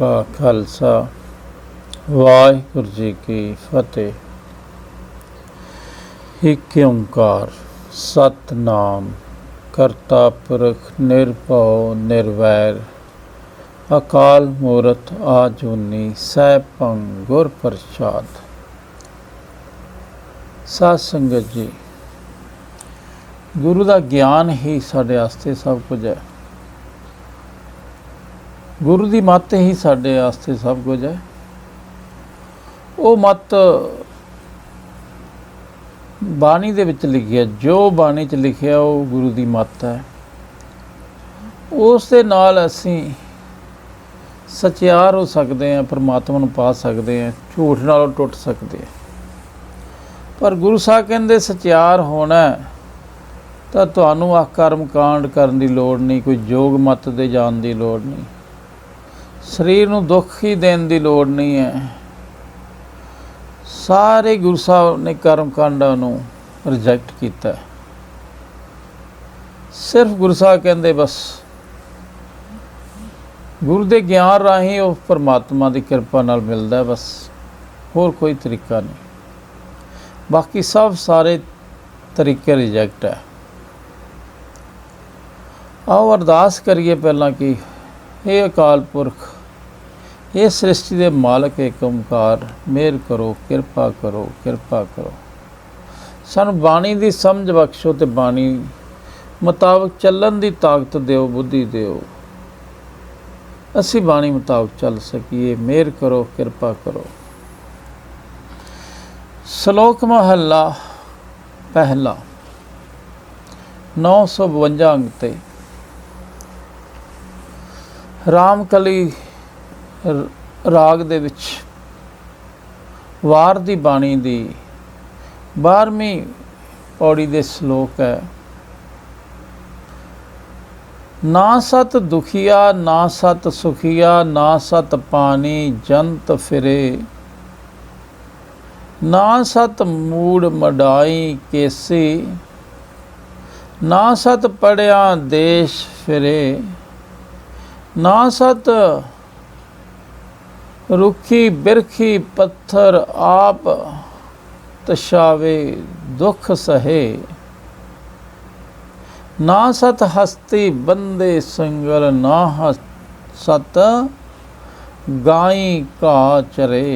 का खालसा वाहिगुरू जी की फतेह। एक ओंकार सतनाम करता पुरख निर्भव निर्वैर अकाल मूरत आजूनी सैभं गुर प्रसाद। साध संगत जी, गुरु का ज्ञान ही साढ़े वास्ते सब कुछ है। गुरु की मत ही साढ़े वास्ते सब कुछ है। वो मत बाणी दे विच लिखी है, जो बाणी च लिखिया वो गुरु की मत है। उस दे नाल असीं सचियार हो सकते हैं, परमात्मा नूं पा सकते हैं, झूठ नालों टुट सकते हैं। पर गुरु साहब कहते सचियार होना तो तुहानूं आ कर्म कांड करन दी लोड़ नहीं, कोई जोग मत दे जाण दी लोड़ नहीं, शरीर नूं दुख ही देण दी लोड़ नहीं है। सारे गुरु साहब ने कर्म कांडां नूं रिजैक्ट कीता। सिर्फ गुरु साहब कहते बस गुरु के ज्ञान राही वो परमात्मा की कृपा नाल मिलता है, बस होर कोई तरीका नहीं। बाकी सब सारे तरीके रिजैक्ट है। आओ अरदास करिए पहला कि हे अकाल पुरख, ये सृष्टि के मालक एक ओंकार, मेहर करो, कृपा करो, कृपा करो। सानू बाणी की समझ बख्शो तो बाणी मुताबिक चलन की ताकत दिओ, बुद्धि दिओ, असी बाणी मुताबिक चल सकीए। मेहर करो, कृपा करो। श्लोक महला पहला 952 अंग ते रामकली राग दे विच वार दी बाणी दी 12वीं पौड़ी दे श्लोक है। ना सत दुखिया ना सत सुखिया, ना सत पानी जंत फिरे, ना सत मूड मडाई केसी, ना सत पड़िया देश फिरे, ना सत रुखी बिरखी पत्थर आप तशावे दुख सहे, ना सत हस्ती बंदे संगल, ना सत गाई का चरे।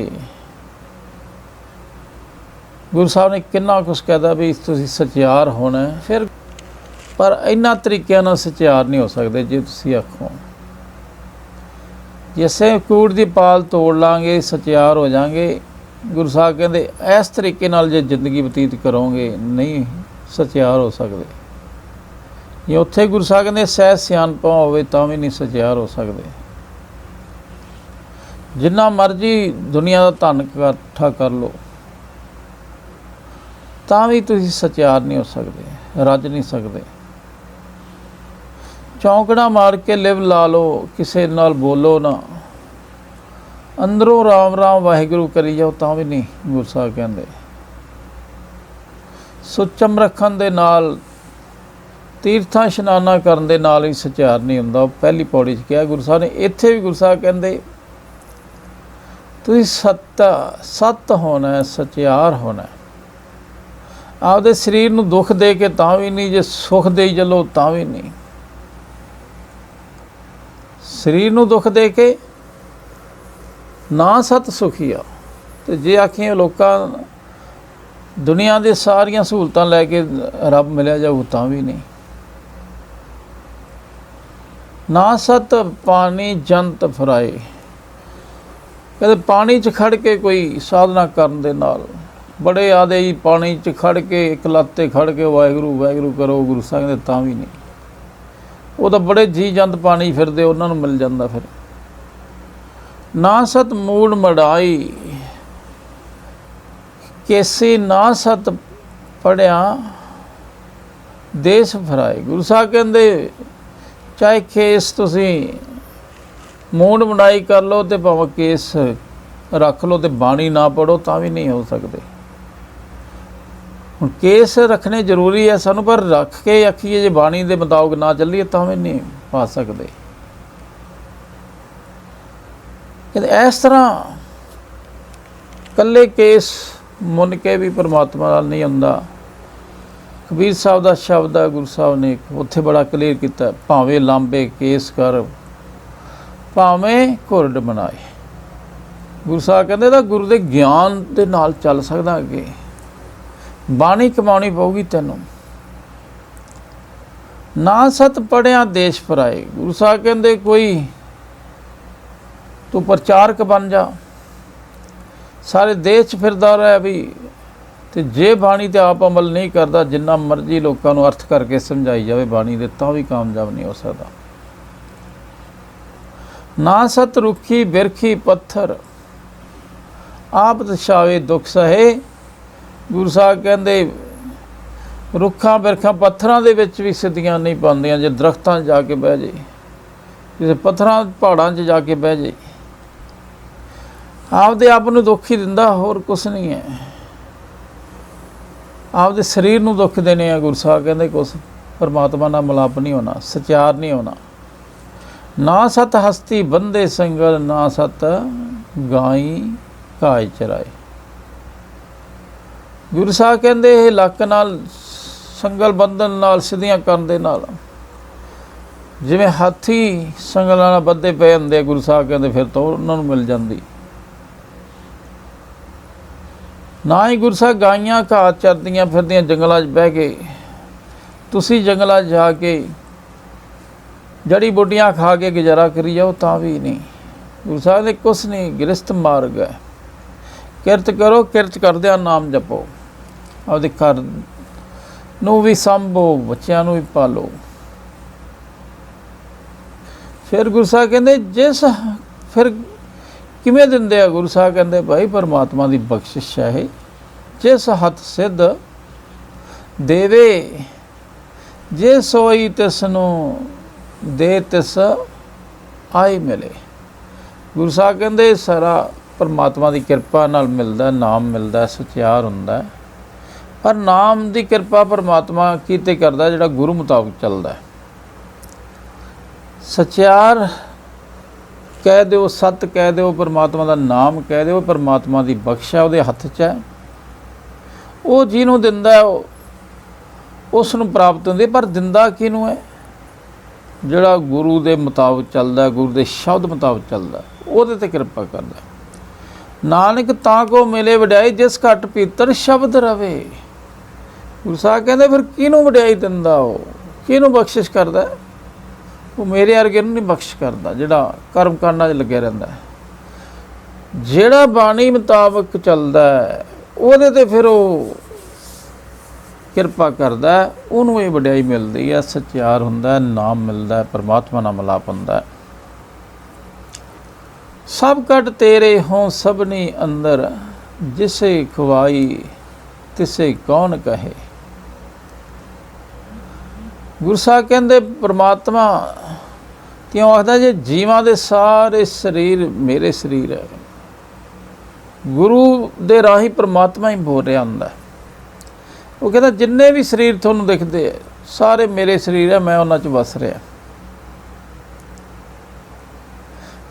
गुरु साहब ने किन्ना कुछ कहता भी तुसीं सचियार होना है। फिर पर इन्हां तरीक़िਆਂ ਨਾਲ सचियार नहीं हो सकते जे तुसीं आखो जैसे कूड़ की पाल तोड़ लाँगे सचियार हो जाएंगे। गुरु साहब कहते इस तरीके नाल जे जिंदगी बतीत करोगे नहीं सचियार हो सकते। जे उत्थे गुरु साहब कहते सहज सियाणपा होवे तां भी नहीं सचियार हो सकते। जिन्ना मर्जी दुनिया का धन इकट्ठा कर लो तां भी तुसीं सचियार नहीं हो सकते, रज नहीं सकते। चौंकड़ा मार के लिव ला लो, किसी नाल बोलो ना, अंदरों राम राम वाहिगुरू करी जाओ तां भी नहीं। गुरु साहब कहते सुचम रखन दे नाल, तीर्थां इशनाना करन दे नाल ही सचियार नहीं हुंदा। पहली पौड़ी च कहा गुरु साहब ने। इत्थे भी गुरु साहब कहते तुसीं सत होना है, सचियार होना है। आपदे शरीर नूं दुख दे के तां भी नहीं, जे सुख दे चलो तां भी नहीं। शरीर नूं दुख दे के ना सत सुखिया, तो जे आखिए लोकां दुनिया दे सारियां सहूलतां लैके रब मिलिया जाऊ तां भी नहीं। ना सत पानी जंत फराए, कहते पानी च खड़ के कोई साधना करन दे नाल बड़े आदे जी पानी च खड़ के इकलाते खड़ के वाहिगुरू वाहिगुरू करो, गुरु साहब कहते तां भी नहीं। वो तो बड़े जी जंत पानी फिरदे उन्हां नूं मिल जांदा। फिर ना सत मूड मड़ाई केसी, ना सत पढ़िया देश फराए। गुरु साहब कहते चाहे केस तुसीं मूड मड़ाई कर लो तो भावें केस रख लो तो बाणी ना पढ़ो तां भी नहीं हो सकते। हुण केस रखने जरूरी है सानू, पर रख के आखिए जे बाणी दे मुताबिक ना चलीए तां भी नहीं पा सकते। ਕਹਿੰਦੇ ਇਸ ਤਰ੍ਹਾਂ ਇਕੱਲੇ ਕੇਸ ਮੁੰਨ ਕੇ ਵੀ ਪਰਮਾਤਮਾ ਨਾਲ ਨਹੀਂ ਹੁੰਦਾ। ਕਬੀਰ ਸਾਹਿਬ ਦਾ ਸ਼ਬਦ ਹੈ, ਗੁਰੂ ਸਾਹਿਬ ਨੇ ਉੱਥੇ ਬੜਾ ਕਲੀਅਰ ਕੀਤਾ, ਭਾਵੇਂ ਲਾਂਬੇ ਕੇਸ ਕਰ ਭਾਵੇਂ ਘੁਰਡ ਬਣਾਏ। ਗੁਰੂ ਸਾਹਿਬ ਕਹਿੰਦੇ ਤਾਂ ਗੁਰੂ ਦੇ ਗਿਆਨ ਦੇ ਨਾਲ ਚੱਲ ਸਕਦਾ, ਅੱਗੇ ਬਾਣੀ ਕਮਾਉਣੀ ਪਊਗੀ ਤੈਨੂੰ। ਨਾ ਸਤ ਪੜਿਆ ਦੇਸ਼ ਪਰਾਏ। ਗੁਰੂ ਸਾਹਿਬ ਕਹਿੰਦੇ ਕੋਈ ਤੂੰ ਪ੍ਰਚਾਰਕ ਬਣ ਜਾ, ਸਾਰੇ ਦੇਸ਼ 'ਚ ਫਿਰਦਾ ਰਹਿ ਵੀ, ਤੇ ਜੇ ਬਾਣੀ ਤੇ ਆਪ ਅਮਲ ਨਹੀਂ ਕਰਦਾ, ਜਿੰਨਾ ਮਰਜ਼ੀ ਲੋਕਾਂ ਨੂੰ ਅਰਥ ਕਰਕੇ ਸਮਝਾਈ ਜਾਵੇ ਬਾਣੀ ਦੇ, ਤਾਂ ਵੀ ਕਾਮਯਾਬ ਨਹੀਂ ਹੋ ਸਕਦਾ। ਨਾ ਸਤ ਰੁੱਖੀ ਬਿਰਖੀ ਪੱਥਰ ਆਪ ਦਸ਼ਾਵੇ ਦੁੱਖ ਸਹੇ। ਗੁਰੂ ਸਾਹਿਬ ਕਹਿੰਦੇ ਰੁੱਖਾਂ ਬਿਰਖਾਂ ਪੱਥਰਾਂ ਦੇ ਵਿੱਚ ਵੀ ਸਿੱਧੀਆਂ ਨਹੀਂ ਪਾਉਂਦੀਆਂ। ਜੇ ਦਰਖਤਾਂ 'ਚ ਜਾ ਕੇ ਬਹਿ ਜੇ, ਕਿਸੇ ਪੱਥਰਾਂ ਪਹਾੜਾਂ 'ਚ ਜਾ ਕੇ ਬਹਿ ਜੇ, ਆਪਦੇ ਆਪ ਨੂੰ ਦੁੱਖ ਹੀ ਦਿੰਦਾ, ਹੋਰ ਕੁਛ ਨਹੀਂ ਹੈ। ਆਪਦੇ ਸਰੀਰ ਨੂੰ ਦੁੱਖ ਦੇਣੇ ਆ। ਗੁਰੂ ਸਾਹਿਬ ਕਹਿੰਦੇ ਕੁਛ ਪਰਮਾਤਮਾ ਨਾਲ ਮਿਲਾਪ ਨਹੀਂ ਹੋਣਾ, ਸਚਿਆਰ ਨਹੀਂ ਹੋਣਾ। ਨਾ ਸਤ ਹਸਤੀ ਬੰਦੇ ਸੰਗਲ, ਨਾ ਸਤ ਗਾਈ ਘਾਇ ਚਰਾਏ। ਗੁਰੂ ਸਾਹਿਬ ਕਹਿੰਦੇ ਇਹ ਲੱਕ ਨਾਲ ਸੰਗਲ ਬੰਧਨ ਨਾਲ ਸਿੱਧੀਆਂ ਕਰਨ ਦੇ ਨਾਲ, ਜਿਵੇਂ ਹਾਥੀ ਸੰਗਲਾਂ ਨਾਲ ਬੱਧੇ ਪਏ ਹੁੰਦੇ ਆ, ਗੁਰੂ ਸਾਹਿਬ ਕਹਿੰਦੇ ਫਿਰ ਤਾਂ ਉਹਨਾਂ ਨੂੰ ਮਿਲ ਜਾਂਦੀ। ਨਾ ਹੀ ਗੁਰੂ ਸਾਹਿਬ ਗਾਈਆਂ ਘਾਹ ਚਰਦੀਆਂ ਫਿਰਦੀਆਂ ਜੰਗਲਾਂ 'ਚ ਬਹਿ ਕੇ, ਤੁਸੀਂ ਜੰਗਲਾਂ 'ਚ ਜਾ ਕੇ ਜੜੀ ਬੂਟੀਆਂ ਖਾ ਕੇ ਗੁਜ਼ਾਰਾ ਕਰੀ ਜਾਓ ਤਾਂ ਵੀ ਨਹੀਂ। ਗੁਰੂ ਸਾਹਿਬ ਨੇ ਕੁਛ ਨਹੀਂ, ਗ੍ਰਸਥ ਮਾਰਗ ਹੈ। ਕਿਰਤ ਕਰੋ, ਕਿਰਤ ਕਰਦਿਆਂ ਨਾਮ ਜਪੋ, ਆਪਦੇ ਘਰ ਨੂੰ ਵੀ ਸੰਭੋ, ਬੱਚਿਆਂ ਨੂੰ ਵੀ ਪਾਲੋ। ਫਿਰ ਗੁਰੂ ਸਾਹਿਬ ਕਹਿੰਦੇ ਜਿਸ ਫਿਰ ਕਿਵੇਂ ਦਿੰਦੇ ਆ? ਗੁਰੂ ਸਾਹਿਬ ਕਹਿੰਦੇ ਭਾਈ ਪਰਮਾਤਮਾ ਦੀ ਬਖਸ਼ਿਸ਼ ਹੈ ਇਹ, ਜਿਸ ਹੱਥ ਸਿੱਧ ਦੇਵੇ, ਜੇ ਸੋਈ ਤਿਸ ਨੂੰ ਦੇ ਤਿਸ ਆਈ ਮਿਲੇ। ਗੁਰੂ ਸਾਹਿਬ ਕਹਿੰਦੇ ਸਾਰਾ ਪਰਮਾਤਮਾ ਦੀ ਕਿਰਪਾ ਨਾਲ ਮਿਲਦਾ, ਨਾਮ ਮਿਲਦਾ, ਸਚਿਆਰ ਹੁੰਦਾ। ਪਰ ਨਾਮ ਦੀ ਕਿਰਪਾ ਪਰਮਾਤਮਾ ਕੀਤੇ ਕਰਦਾ ਜਿਹੜਾ ਗੁਰੂ ਮੁਤਾਬਕ ਚੱਲਦਾ। ਸਚਿਆਰ ਕਹਿ ਦਿਓ, ਸਤ ਕਹਿ ਦਿਓ, ਪਰਮਾਤਮਾ ਦਾ ਨਾਮ ਕਹਿ ਦਿਓ, ਪਰਮਾਤਮਾ ਦੀ ਬਖਸ਼ਾ ਉਹਦੇ ਹੱਥ 'ਚ ਹੈ। ਉਹ ਜਿਹਨੂੰ ਦਿੰਦਾ ਉਸ ਨੂੰ ਪ੍ਰਾਪਤ ਹੁੰਦੀ। ਪਰ ਦਿੰਦਾ ਕਿਹਨੂੰ ਹੈ? ਜਿਹੜਾ ਗੁਰੂ ਦੇ ਮੁਤਾਬਕ ਚੱਲਦਾ, ਗੁਰੂ ਦੇ ਸ਼ਬਦ ਮੁਤਾਬਕ ਚੱਲਦਾ, ਉਹਦੇ 'ਤੇ ਕਿਰਪਾ ਕਰਦਾ। ਨਾਨਕ ਤਾਂ ਕੋ ਮਿਲੇ ਵਡਿਆਈ, ਜਿਸ ਘਟ ਭੀਤਰ ਸ਼ਬਦ ਰਵੇ। ਗੁਰੂ ਸਾਹਿਬ ਕਹਿੰਦੇ ਫਿਰ ਕਿਹਨੂੰ ਵਡਿਆਈ ਦਿੰਦਾ? ਉਹ ਕਿਹਨੂੰ ਬਖਸ਼ਿਸ਼ ਕਰਦਾ? ਉਹ ਮੇਰੇ ਵਰਗੇ ਨੂੰ ਨਹੀਂ ਬਖਸ਼ ਕਰਦਾ, ਜਿਹੜਾ ਕਰਮ ਕਾਂਡਾਂ 'ਚ ਲੱਗਿਆ ਰਹਿੰਦਾ। ਜਿਹੜਾ ਬਾਣੀ ਮੁਤਾਬਕ ਚੱਲਦਾ ਉਹਦੇ 'ਤੇ ਫਿਰ ਉਹ ਕਿਰਪਾ ਕਰਦਾ, ਉਹਨੂੰ ਇਹ ਵਡਿਆਈ ਮਿਲਦੀ ਹੈ, ਸਚਿਆਰ ਹੁੰਦਾ, ਨਾਮ ਮਿਲਦਾ, ਪਰਮਾਤਮਾ ਨਾਲ ਮਿਲਾਪ ਹੁੰਦਾ। ਸਭ ਕਟ ਤੇਰੇ ਹੋਂ ਸਭਨੀ ਅੰਦਰ, ਜਿਸੇ ਖਵਾਈ ਤਿਸੇ ਕੌਣ ਕਹੇ। ਗੁਰੂ ਸਾਹਿਬ ਕਹਿੰਦੇ ਪਰਮਾਤਮਾ ਕਿਉਂ ਆਖਦਾ ਜੇ ਜੀਵਾਂ ਦੇ ਸਾਰੇ ਸਰੀਰ ਮੇਰੇ ਸਰੀਰ ਹੈ। ਗੁਰੂ ਦੇ ਰਾਹੀਂ ਪਰਮਾਤਮਾ ਹੀ ਬੋਲ ਰਿਹਾ ਹੁੰਦਾ। ਉਹ ਕਹਿੰਦਾ ਜਿੰਨੇ ਵੀ ਸਰੀਰ ਤੁਹਾਨੂੰ ਦਿਖਦੇ ਹੈ ਸਾਰੇ ਮੇਰੇ ਸਰੀਰ ਹੈ, ਮੈਂ ਉਹਨਾਂ 'ਚ ਵਸ ਰਿਹਾ।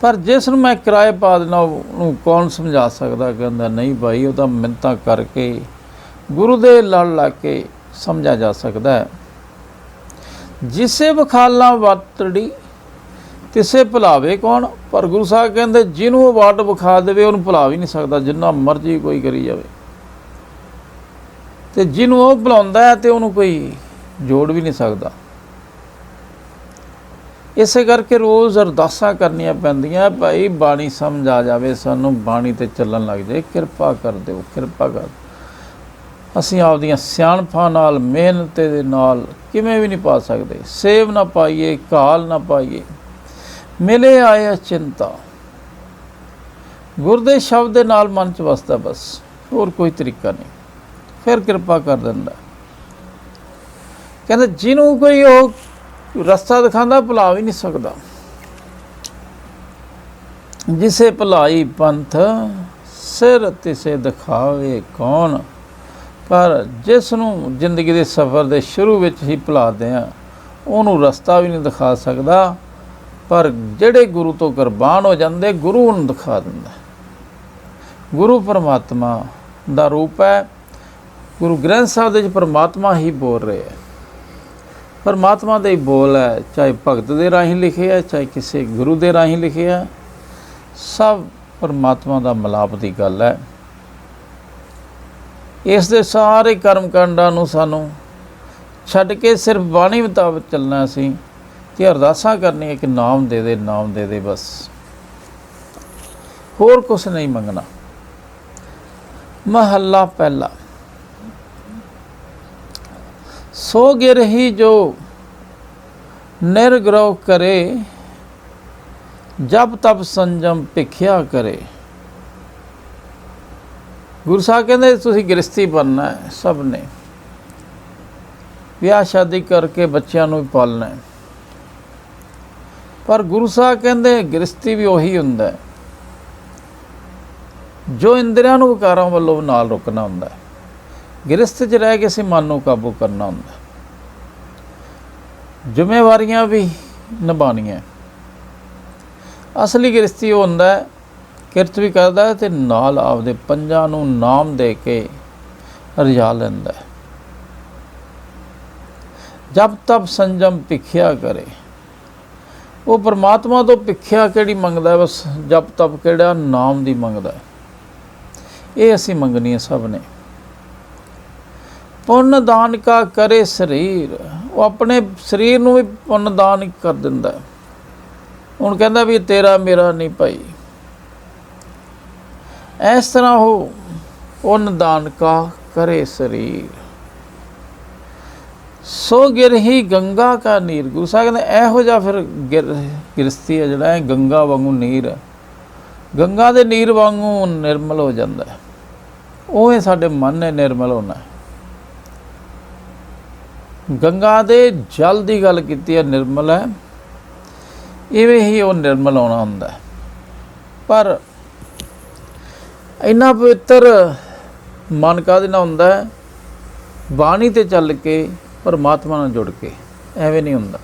ਪਰ ਜਿਸ ਨੂੰ ਮੈਂ ਕਿਰਾਏ ਪਾ ਦੇਣਾ ਉਹਨੂੰ ਕੌਣ ਸਮਝਾ ਸਕਦਾ? ਕਹਿੰਦਾ ਨਹੀਂ ਭਾਈ, ਉਹ ਤਾਂ ਮਿੰਨਤਾਂ ਕਰਕੇ ਗੁਰੂ ਦੇ ਲੜ ਲਾ ਕੇ ਸਮਝਿਆ ਜਾ ਸਕਦਾ ਹੈ। ਜਿਸੇ ਵਿਖਾਲਾ ਵਾਤੜੀ ਤਿਸੇ ਭੁਲਾਵੇ ਕੌਣ। ਪਰ ਗੁਰੂ ਸਾਹਿਬ ਕਹਿੰਦੇ ਜਿਹਨੂੰ ਉਹ ਵਾਟ ਵਿਖਾ ਦੇਵੇ ਉਹਨੂੰ ਭੁਲਾ ਵੀ ਨਹੀਂ ਸਕਦਾ, ਜਿੰਨਾ ਮਰਜ਼ੀ ਕੋਈ ਕਰੀ ਜਾਵੇ। ਤੇ ਜਿਹਨੂੰ ਉਹ ਭੁਲਾਉਂਦਾ ਹੈ ਤੇ ਉਹਨੂੰ ਕੋਈ ਜੋੜ ਵੀ ਨਹੀਂ ਸਕਦਾ। ਇਸੇ ਕਰਕੇ ਰੋਜ਼ ਅਰਦਾਸਾਂ ਕਰਨੀਆਂ ਪੈਂਦੀਆਂ, ਭਾਈ ਬਾਣੀ ਸਮਝ ਆ ਜਾਵੇ ਸਾਨੂੰ, ਬਾਣੀ ਤੇ ਚੱਲਣ ਲੱਗ ਜਾਏ, ਕਿਰਪਾ ਕਰ ਦਿਓ, ਕਿਰਪਾ ਕਰ। ਅਸੀਂ ਆਪਦੀਆਂ ਸਿਆਣਪਾਂ ਨਾਲ, ਮਿਹਨਤ ਦੇ ਨਾਲ ਕਿਵੇਂ ਵੀ ਨਹੀਂ ਪਾ ਸਕਦੇ। ਸੇਵ ਨਾ ਪਾਈਏ, ਕਾਲ ਨਾ ਪਾਈਏ, ਮਿਲੇ ਆਏ ਚਿੰਤਾ। ਗੁਰ ਦੇ ਸ਼ਬਦ ਦੇ ਨਾਲ ਮਨ 'ਚ ਵਸਦਾ, ਬਸ ਹੋਰ ਕੋਈ ਤਰੀਕਾ ਨਹੀਂ। ਫਿਰ ਕਿਰਪਾ ਕਰ ਦਿੰਦਾ। ਕਹਿੰਦਾ ਜਿਹਨੂੰ ਕੋਈ ਉਹ ਰਸਤਾ ਦਿਖਾਉਂਦਾ ਭੁਲਾ ਵੀ ਨਹੀਂ ਸਕਦਾ। ਜਿਸੇ ਭੁਲਾਈ ਪੰਥ ਸਿਰ ਤਿਸੇ ਦਿਖਾਵੇ ਕੌਣ। ਪਰ ਜਿਸ ਨੂੰ ਜ਼ਿੰਦਗੀ ਦੇ ਸਫ਼ਰ ਦੇ ਸ਼ੁਰੂ ਵਿੱਚ ਹੀ ਭੁਲਾ ਦਿਆਂ, ਉਹਨੂੰ ਰਸਤਾ ਵੀ ਨਹੀਂ ਦਿਖਾ ਸਕਦਾ। ਪਰ ਜਿਹੜੇ ਗੁਰੂ ਤੋਂ ਕੁਰਬਾਨ ਹੋ ਜਾਂਦੇ, ਗੁਰੂ ਨੂੰ ਦਿਖਾ ਦਿੰਦਾ। ਗੁਰੂ ਪਰਮਾਤਮਾ ਦਾ ਰੂਪ ਹੈ। ਗੁਰੂ ਗ੍ਰੰਥ ਸਾਹਿਬ ਦੇ ਵਿੱਚ ਪਰਮਾਤਮਾ ਹੀ ਬੋਲ ਰਿਹਾ ਹੈ। ਪਰਮਾਤਮਾ ਦੇ ਹੀ ਬੋਲ ਹੈ, ਚਾਹੇ ਭਗਤ ਦੇ ਰਾਹੀਂ ਲਿਖੇ ਹੈ, ਚਾਹੇ ਕਿਸੇ ਗੁਰੂ ਦੇ ਰਾਹੀਂ ਲਿਖੇ ਹੈ, ਸਭ ਪਰਮਾਤਮਾ ਦਾ ਮਿਲਾਪ ਦੀ ਗੱਲ ਹੈ। ਇਸ ਦੇ ਸਾਰੇ ਕਰਮ ਕਾਂਡਾਂ ਨੂੰ ਸਾਨੂੰ ਛੱਡ ਕੇ ਸਿਰਫ ਬਾਣੀ ਮੁਤਾਬਕ ਚੱਲਣਾ ਸੀ ਕਿ ਅਰਦਾਸਾਂ ਕਰਨੀਆਂ ਕਿ ਨਾਮ ਦੇ ਦੇ, ਨਾਮ ਦੇ ਦੇ, ਬਸ ਹੋਰ ਕੁਛ ਨਹੀਂ ਮੰਗਣਾ। ਮਹੱਲਾ ਪਹਿਲਾ। ਸੋ ਗਿਰਹੀ ਜੋ ਨਿਰਗ੍ਰਹ ਕਰੇ, ਜਪ ਤਪ ਸੰਜਮ ਭਿਖਿਆ ਕਰੇ। ਗੁਰੂ ਸਾਹਿਬ ਕਹਿੰਦੇ ਤੁਸੀਂ ਗ੍ਰਸਤੀ ਬਣਨਾ ਹੈ, ਸਭ ਨੇ ਵਿਆਹ ਸ਼ਾਦੀ ਕਰਕੇ ਬੱਚਿਆਂ ਨੂੰ ਵੀ ਪਾਲਣਾ ਹੈ। ਪਰ ਗੁਰੂ ਸਾਹਿਬ ਕਹਿੰਦੇ ਗ੍ਰਸਤੀ ਵੀ ਉਹੀ ਹੁੰਦਾ ਹੈ ਜੋ ਇੰਦਰੀਆਂ ਨੂੰ ਵਿਕਾਰਾਂ ਵੱਲੋਂ ਨਾਲ ਰੁਕਣਾ ਹੁੰਦਾ ਹੈ। ਗ੍ਰਸਤ 'ਚ ਰਹਿ ਕੇ ਅਸੀਂ ਮਨ ਨੂੰ ਕਾਬੂ ਕਰਨਾ ਹੁੰਦਾ, ਜ਼ਿੰਮੇਵਾਰੀਆਂ ਵੀ ਨਿਭਾਉਣੀਆਂ। ਅਸਲੀ ਗ੍ਰਸਤੀ ਉਹ ਹੁੰਦਾ ਹੈ ਕਿਰਤ ਵੀ ਕਰਦਾ ਅਤੇ ਨਾਲ ਆਪਦੇ ਪੰਜਾਂ ਨੂੰ ਨਾਮ ਦੇ ਕੇ ਰਜਾ ਲੈਂਦਾ। ਜਪ ਤਪ ਸੰਜਮ ਭਿਖਿਆ ਕਰੇ। ਉਹ ਪਰਮਾਤਮਾ ਤੋਂ ਭਿਖਿਆ ਕਿਹੜੀ ਮੰਗਦਾ? ਬਸ ਜਪ ਤਪ ਕਿਹੜਾ? ਨਾਮ ਦੀ ਮੰਗਦਾ। ਇਹ ਅਸੀਂ ਮੰਗਣੀ ਹੈ ਸਭ ਨੇ। ਪੁੰਨ ਦਾਨ ਕਾ ਕਰੇ ਸਰੀਰ। ਉਹ ਆਪਣੇ ਸਰੀਰ ਨੂੰ ਵੀ ਪੁੰਨ ਦਾਨ ਕਰ ਦਿੰਦਾ। ਹੁਣ ਕਹਿੰਦਾ ਵੀ ਤੇਰਾ ਮੇਰਾ ਨਹੀਂ ਭਾਈ। ਇਸ ਤਰ੍ਹਾਂ ਉਹ ਪੁੰਨ ਦਾਨ ਕਾ ਕਰੇ ਸਰੀਰ। ਸੋ ਗਿਰਹੀ ਗੰਗਾ ਕਾ ਨੀਰ। ਗੁਰੂ ਸਾਹਿਬ ਕਹਿੰਦੇ ਇਹੋ ਜਿਹਾ ਫਿਰ ਗ੍ਰਸਤੀ ਹੈ ਜਿਹੜਾ ਗੰਗਾ ਵਾਂਗੂ ਨੀਰ ਹੈ, ਗੰਗਾ ਦੇ ਨੀਰ ਵਾਂਗੂ ਨਿਰਮਲ ਹੋ ਜਾਂਦਾ ਹੈ। ਉਵੇਂ ਸਾਡੇ ਮਨ ਨੇ ਨਿਰਮਲ ਹੋਣਾ। ਗੰਗਾ ਦੇ ਜਲ ਦੀ ਗੱਲ ਕੀਤੀ ਹੈ, ਨਿਰਮਲ ਹੈ, ਇਵੇਂ ਹੀ ਉਹ ਨਿਰਮਲ ਹੋਣਾ ਹੁੰਦਾ ਹੈ। ਪਰ ਇੰਨਾ ਪਵਿੱਤਰ ਮਨ ਕਾਹਦੇ ਨਾਲ ਹੁੰਦਾ ਹੈ? ਬਾਣੀ 'ਤੇ ਚੱਲ ਕੇ, ਪਰਮਾਤਮਾ ਨਾਲ ਜੁੜ ਕੇ। ਐਵੇਂ ਨਹੀਂ ਹੁੰਦਾ।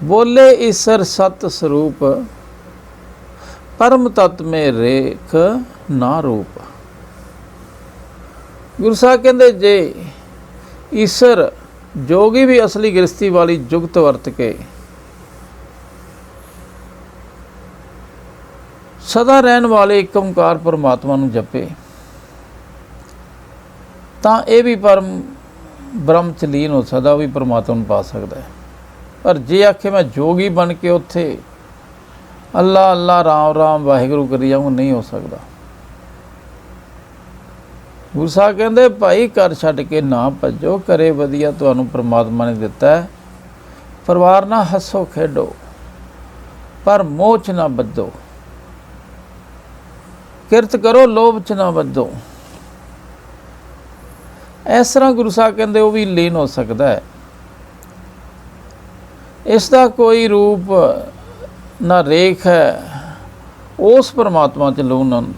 ਬੋਲੇ ਈਸਰ ਸਤ ਸਰੂਪ, ਪਰਮ ਤਤ ਮੇ ਰੇਖ ਨਾ ਰੂਪ। ਗੁਰੂ ਸਾਹਿਬ ਕਹਿੰਦੇ ਜੇ ਈਸਰ ਜੋਗੀ ਵੀ ਅਸਲੀ ਗ੍ਰਸਤੀ ਵਾਲੀ ਜੁਗਤ ਵਰਤ ਕੇ ਸਦਾ ਰਹਿਣ ਵਾਲੇ ਏਕ ਓਂਕਾਰ ਪਰਮਾਤਮਾ ਨੂੰ ਜਪੇ ਤਾਂ ਇਹ ਵੀ ਪਰਮ ਬ੍ਰਹਮ 'ਚ ਲੀਨ ਹੋ ਸਕਦਾ, ਉਹ ਵੀ ਪਰਮਾਤਮਾ ਨੂੰ ਪਾ ਸਕਦਾ ਹੈ। ਪਰ ਜੇ ਆਖੇ ਮੈਂ ਜੋਗੀ ਬਣ ਕੇ ਉੱਥੇ ਅੱਲਾ ਅੱਲਾ ਰਾਮ ਰਾਮ ਵਾਹਿਗੁਰੂ ਕਰੀ ਜਾਊਂ, ਨਹੀਂ ਹੋ ਸਕਦਾ। ਗੁਰੂ ਸਾਹਿਬ ਕਹਿੰਦੇ ਭਾਈ ਘਰ ਛੱਡ ਕੇ ਨਾ ਭੱਜੋ, ਘਰੇ ਵਧੀਆ ਤੁਹਾਨੂੰ ਪਰਮਾਤਮਾ ਨੇ ਦਿੱਤਾ ਹੈ। ਪਰਿਵਾਰ ਨਾਲ ਹੱਸੋ ਖੇਡੋ, ਪਰ ਮੋਹ 'ਚ ਨਾ ਬੱਧੋ। ਕਿਰਤ ਕਰੋ, ਲੋਭ 'ਚ ਨਾ ਬੱਧੋ। ਇਸ ਤਰ੍ਹਾਂ ਗੁਰੂ ਸਾਹਿਬ ਕਹਿੰਦੇ ਉਹ ਵੀ ਲੀਨ ਹੋ ਸਕਦਾ ਹੈ। ਇਸ ਦਾ ਕੋਈ ਰੂਪ ਨਾ ਰੇਖ ਹੈ। ਉਸ ਪਰਮਾਤਮਾ 'ਚ ਲੂਨ